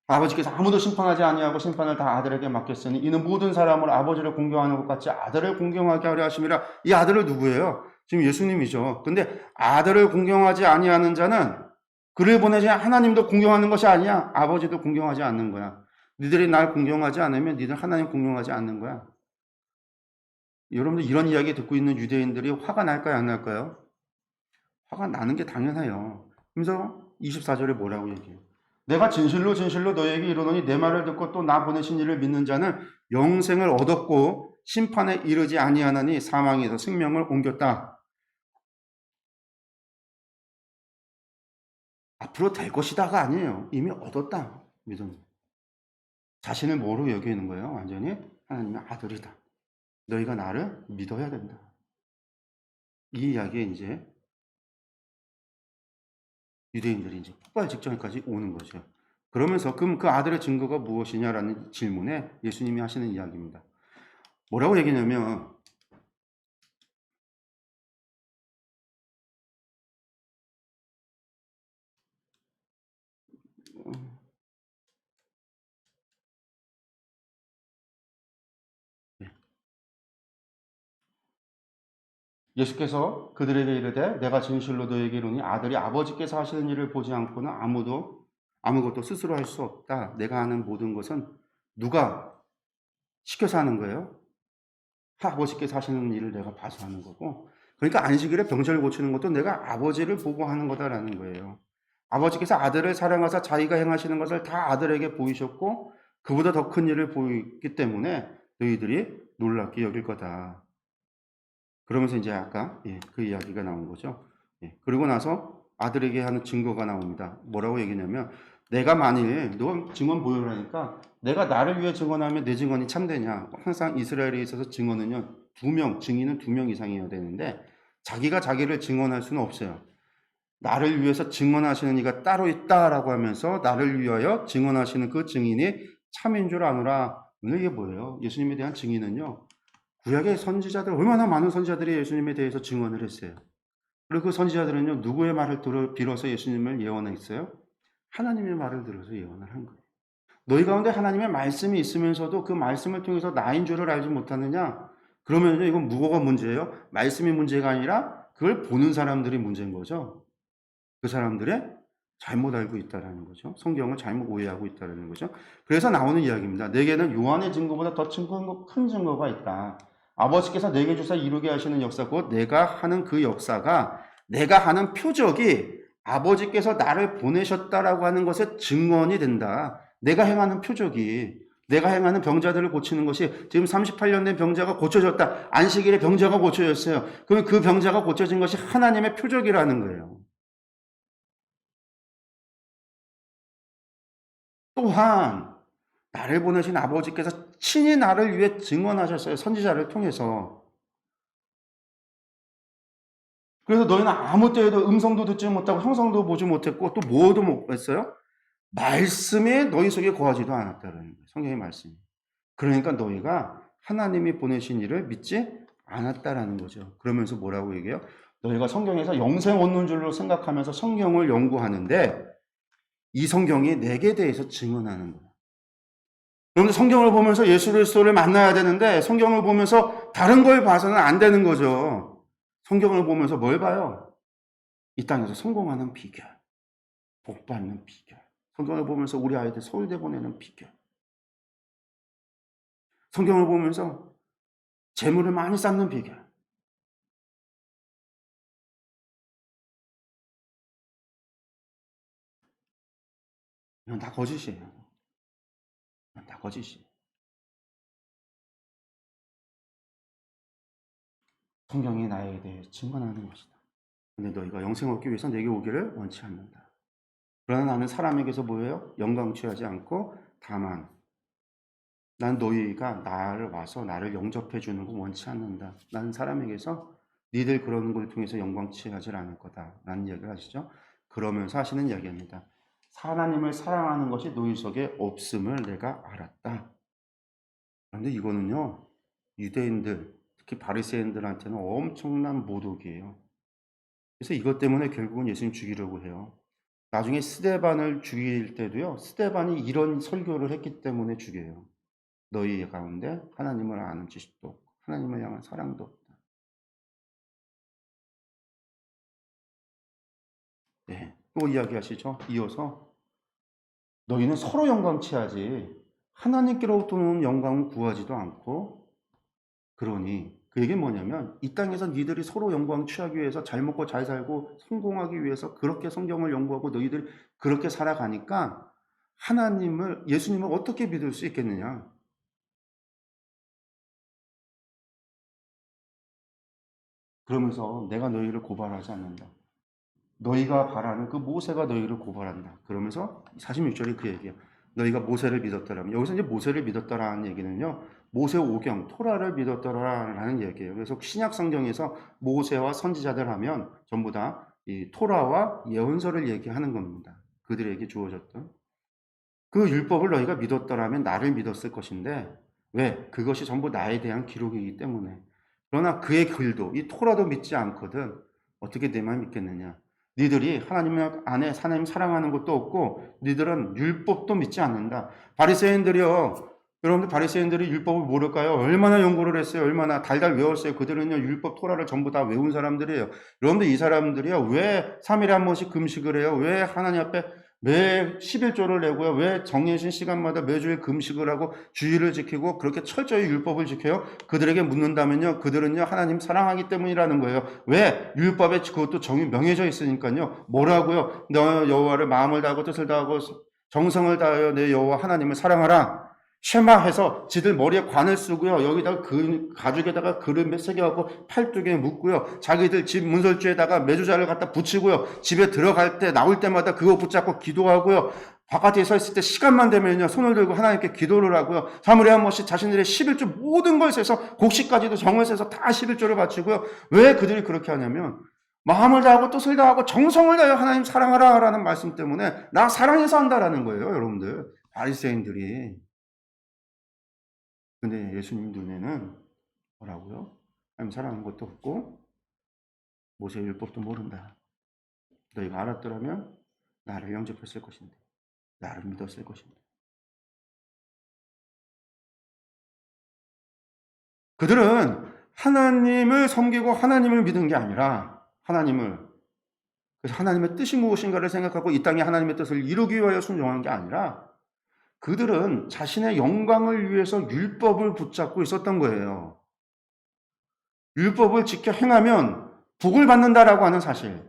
Speaker 1: 아버지께서 아무도 심판하지 아니하고 심판을 다 아들에게 맡겼으니 이는 모든 사람을 아버지를 공경하는 것 같이 아들을 공경하게 하려 하심이라. 이 아들을 누구예요? 지금 예수님이죠. 근데 아들을 공경하지 아니하는 자는 그를 보내신 하나님도 공경하는 것이 아니야. 아버지도 공경하지 않는 거야. 니들이 날 공경하지 않으면 니들 하나님 공경하지 않는 거야. 여러분들 이런 이야기 듣고 있는 유대인들이 화가 날까요? 안 날까요? 화가 나는 게 당연해요. 그래서 24절에 뭐라고 얘기해요? 내가 진실로 진실로 너에게 이르노니 내 말을 듣고 또 나 보내신 이를 믿는 자는 영생을 얻었고 심판에 이르지 아니하나니 사망에서 생명을 옮겼다. 앞으로 될 것이다가 아니에요. 이미 얻었다. 믿음. 자신을 뭐로 여기는 거예요? 완전히 하나님의 아들이다. 너희가 나를 믿어야 된다. 이 이야기에 이제 유대인들이 이제 폭발 직전까지 오는 거죠. 그러면서 그럼 그 아들의 증거가 무엇이냐라는 질문에 예수님이 하시는 이야기입니다. 뭐라고 얘기냐면 예수께서 그들에게 이르되 내가 진실로 너에게 이르니 아들이 아버지께서 하시는 일을 보지 않고는 아무것도 스스로 할 수 없다. 내가 하는 모든 것은 누가 시켜서 하는 거예요. 아버지께서 하시는 일을 내가 봐서 하는 거고, 그러니까 안식일에 병자를 고치는 것도 내가 아버지를 보고 하는 거다라는 거예요. 아버지께서 아들을 사랑하사 자기가 행하시는 것을 다 아들에게 보이셨고 그보다 더 큰 일을 보이기 때문에 너희들이 놀랍게 여길 거다. 그러면서 이제 아까 그 이야기가 나온 거죠. 그리고 나서 아들에게 하는 증거가 나옵니다. 뭐라고 얘기냐면 내가 만일 너 증언 보여라니까 내가 나를 위해 증언하면 내 증언이 참되냐. 항상 이스라엘에 있어서 증언은요 2명, 증인은 2명 이상이어야 되는데 자기가 자기를 증언할 수는 없어요. 나를 위해서 증언하시는 이가 따로 있다라고 하면서 나를 위하여 증언하시는 그 증인이 참인 줄 아노라. 오늘 이게 뭐예요? 예수님에 대한 증인은요. 구약의 선지자들 얼마나 많은 선지자들이 예수님에 대해서 증언을 했어요. 그리고 그 선지자들은요. 누구의 말을 빌어서 예수님을 예언했어요? 하나님의 말을 들어서 예언을 한 거예요. 너희 가운데 하나님의 말씀이 있으면서도 그 말씀을 통해서 나인 줄을 알지 못하느냐? 그러면요. 이건 뭐가 문제예요? 말씀이 문제가 아니라 그걸 보는 사람들이 문제인 거죠. 그 사람들의 잘못 알고 있다라는 거죠. 성경을 잘못 오해하고 있다라는 거죠. 그래서 나오는 이야기입니다. 내게는 요한의 증거보다 더 큰 증거가 있다. 아버지께서 내게 주사 이루게 하시는 역사, 곧 내가 하는 그 역사가 내가 하는 표적이 아버지께서 나를 보내셨다라고 하는 것의 증언이 된다. 내가 행하는 표적이 내가 행하는 병자들을 고치는 것이 지금 38년 된 병자가 고쳐졌다. 안식일에 병자가 고쳐졌어요. 그러면 그 병자가 고쳐진 것이 하나님의 표적이라는 거예요. 또한 나를 보내신 아버지께서 친히 나를 위해 증언하셨어요. 선지자를 통해서. 그래서 너희는 아무 때에도 음성도 듣지 못하고 형성도 보지 못했고 또 뭐도 못했어요? 말씀이 너희 속에 거하지도 않았다는 거예요. 성경의 말씀이. 그러니까 너희가 하나님이 보내신 일을 믿지 않았다라는 거죠. 그러면서 뭐라고 얘기해요? 너희가 성경에서 영생 얻는 줄로 생각하면서 성경을 연구하는데 이 성경이 내게 대해서 증언하는 거예요. 여러분 성경을 보면서 예수 그리스도를 만나야 되는데 성경을 보면서 다른 걸 봐서는 안 되는 거죠. 성경을 보면서 뭘 봐요? 이 땅에서 성공하는 비결, 복 받는 비결. 성경을 보면서 우리 아이들 서울대 보내는 비결. 성경을 보면서 재물을 많이 쌓는 비결. 이건 다 거짓이에요. 이건 다 거짓이에요. 성경이 나에 대해 증언하는 것이다. 근데 너희가 영생 얻기 위해서 내게 오기를 원치 않는다. 그러나 나는 사람에게서 뭐예요? 영광 취하지 않고 다만 난 너희가 나를 와서 나를 영접해 주는 거 원치 않는다. 나는 사람에게서 니들 그러는 걸 통해서 영광 취하지 않을 거다. 라는 이야기를 하시죠. 그러면서 하시는 이야기입니다. 하나님을 사랑하는 것이 너희 속에 없음을 내가 알았다. 그런데 이거는요. 유대인들, 특히 바리새인들한테는 엄청난 모독이에요. 그래서 이것 때문에 결국은 예수님 죽이려고 해요. 나중에 스데반을 죽일 때도요. 스데반이 이런 설교를 했기 때문에 죽여요. 너희 가운데 하나님을 아는 지식도 없고 하나님을 향한 사랑도 없다. 네, 또 이야기하시죠. 이어서 너희는 서로 영광 취하지 하나님께로부터 오는 영광을 구하지도 않고 그러니 그 얘기는 뭐냐면 이 땅에서 니들이 서로 영광 취하기 위해서 잘 먹고 잘 살고 성공하기 위해서 그렇게 성경을 연구하고 너희들이 그렇게 살아가니까 하나님을 예수님을 어떻게 믿을 수 있겠느냐. 그러면서 내가 너희를 고발하지 않는다. 너희가 바라는 그 모세가 너희를 고발한다. 그러면서 46절에 그 얘기예요. 너희가 모세를 믿었더라면 여기서 이제 모세를 믿었다라는 얘기는요. 모세 오경 토라를 믿었더라라는 얘기예요. 그래서 신약 성경에서 모세와 선지자들 하면 전부 다 이 토라와 예언서를 얘기하는 겁니다. 그들에게 주어졌던 그 율법을 너희가 믿었더라면 나를 믿었을 것인데 왜? 그것이 전부 나에 대한 기록이기 때문에. 그러나 그의 글도 이 토라도 믿지 않거든 어떻게 내만 믿겠느냐. 니들이 하나님 안에 하나님 사랑하는 것도 없고 니들은 율법도 믿지 않는다. 바리새인들이요. 여러분들 바리새인들이 율법을 모를까요? 얼마나 연구를 했어요. 얼마나 달달 외웠어요. 그들은요 율법 토라를 전부 다 외운 사람들이에요. 여러분들 이 사람들이요 왜 3일에 한 번씩 금식을 해요? 왜 하나님 앞에 매 11조를 내고요. 왜 정해진 시간마다 매주일 금식을 하고 주의를 지키고 그렇게 철저히 율법을 지켜요? 그들에게 묻는다면요. 그들은요. 하나님 사랑하기 때문이라는 거예요. 왜? 율법에 그것도 정이 명해져 있으니까요. 뭐라고요? 너 여호와를 마음을 다하고 뜻을 다하고 정성을 다하여 내 여호와 하나님을 사랑하라. 쉐마해서 지들 머리에 관을 쓰고요. 여기다가 가죽에다가 글을 새겨갖고 팔뚝에 묶고요. 자기들 집 문설주에다가 메주자를 갖다 붙이고요. 집에 들어갈 때 나올 때마다 그거 붙잡고 기도하고요. 바깥에 서 있을 때 시간만 되면요. 손을 들고 하나님께 기도를 하고요. 사무엘에 한 번씩 자신들의 11조 모든 걸 세서 곡식까지도 정을 세서 다 11조를 바치고요. 왜 그들이 그렇게 하냐면 마음을 다하고 뜻을 다하고 정성을 다하여 하나님 사랑하라 라는 말씀 때문에 나 사랑해서 한다라는 거예요. 여러분들. 바리새인들이. 근데 예수님 눈에는 뭐라고요? 하나님 사랑하는 것도 없고 모세 율법도 모른다. 너희가 알았더라면 나를 영접했을 것인데 나를 믿었을 것인데. 그들은 하나님을 섬기고 하나님을 믿은 게 아니라 그래서 하나님의 뜻이 무엇인가를 생각하고 이 땅에 하나님의 뜻을 이루기 위하여 순종하는 게 아니라 그들은 자신의 영광을 위해서 율법을 붙잡고 있었던 거예요. 율법을 지켜 행하면 복을 받는다라고 하는 사실,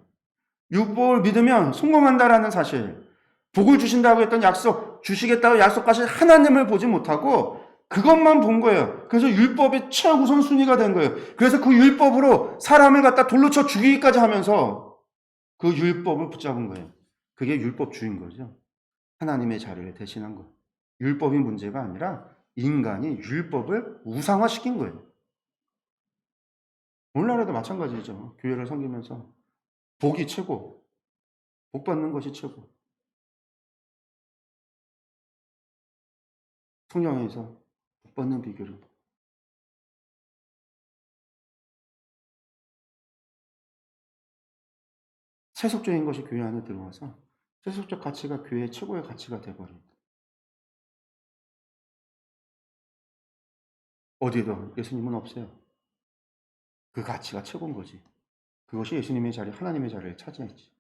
Speaker 1: 율법을 믿으면 성공한다라는 사실, 복을 주신다고 했던 약속, 주시겠다고 약속하신 하나님을 보지 못하고 그것만 본 거예요. 그래서 율법이 최우선 순위가 된 거예요. 그래서 그 율법으로 사람을 갖다 돌로 쳐 죽이기까지 하면서 그 율법을 붙잡은 거예요. 그게 율법주의인 거죠. 하나님의 자리를 대신한 거예요. 율법이 문제가 아니라 인간이 율법을 우상화시킨 거예요. 오늘날에도 마찬가지죠. 교회를 섬기면서 복이 최고, 복 받는 것이 최고. 성경에서 복 받는 비결은 세속적인 것이 교회 안에 들어와서 세속적 가치가 교회의 최고의 가치가 되어버립니다. 어디에도 예수님은 없어요. 그 가치가 최고인 거지. 그것이 예수님의 자리, 하나님의 자리를 차지했지.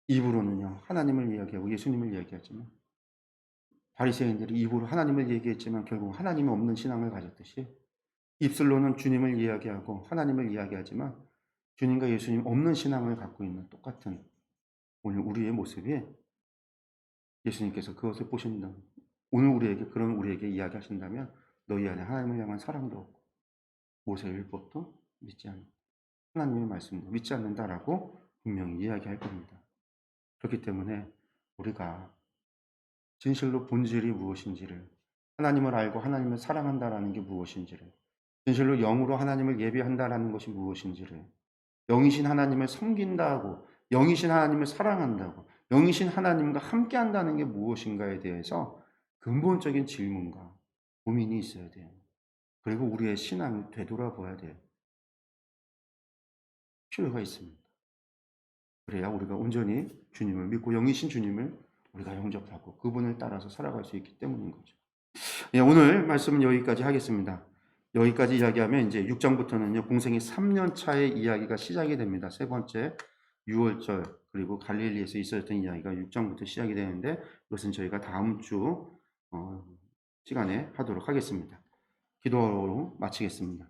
Speaker 1: 입으로는요, 하나님을 이야기하고 예수님을 이야기하지만 바리새인들이 입으로 하나님을 얘기했지만 결국 하나님이 없는 신앙을 가졌듯이 입술로는 주님을 이야기하고 하나님을 이야기하지만 주님과 예수님 없는 신앙을 갖고 있는 똑같은 오늘 우리의 모습이 예수님께서 그것을 보신다면 오늘 우리에게 이야기하신다면 너희 안에 하나님을 향한 사랑도 없고 모세의 율법도 믿지 않는다. 하나님의 말씀도 믿지 않는다라고 분명히 이야기할 겁니다. 그렇기 때문에 우리가 진실로 본질이 무엇인지를 하나님을 알고 하나님을 사랑한다라는 게 무엇인지를 진실로 영으로 하나님을 예배한다라는 것이 무엇인지를 영이신 하나님을 섬긴다고 영이신 하나님을 사랑한다고 영이신 하나님과 함께한다는 게 무엇인가에 대해서 근본적인 질문과 고민이 있어야 돼요. 그리고 우리의 신앙을 되돌아봐야 돼요. 필요가 있습니다. 그래야 우리가 온전히 주님을 믿고 영이신 주님을 우리가 영접하고 그분을 따라서 살아갈 수 있기 때문인 거죠. 예, 오늘 말씀은 여기까지 하겠습니다. 여기까지 이야기하면 이제 6장부터는요, 공생이 3년 차의 이야기가 시작이 됩니다. 세 번째 6월절 그리고 갈릴리에서 있었던 이야기가 6장부터 시작이 되는데 이것은 저희가 다음 주 시간에 하도록 하겠습니다. 기도로 마치겠습니다.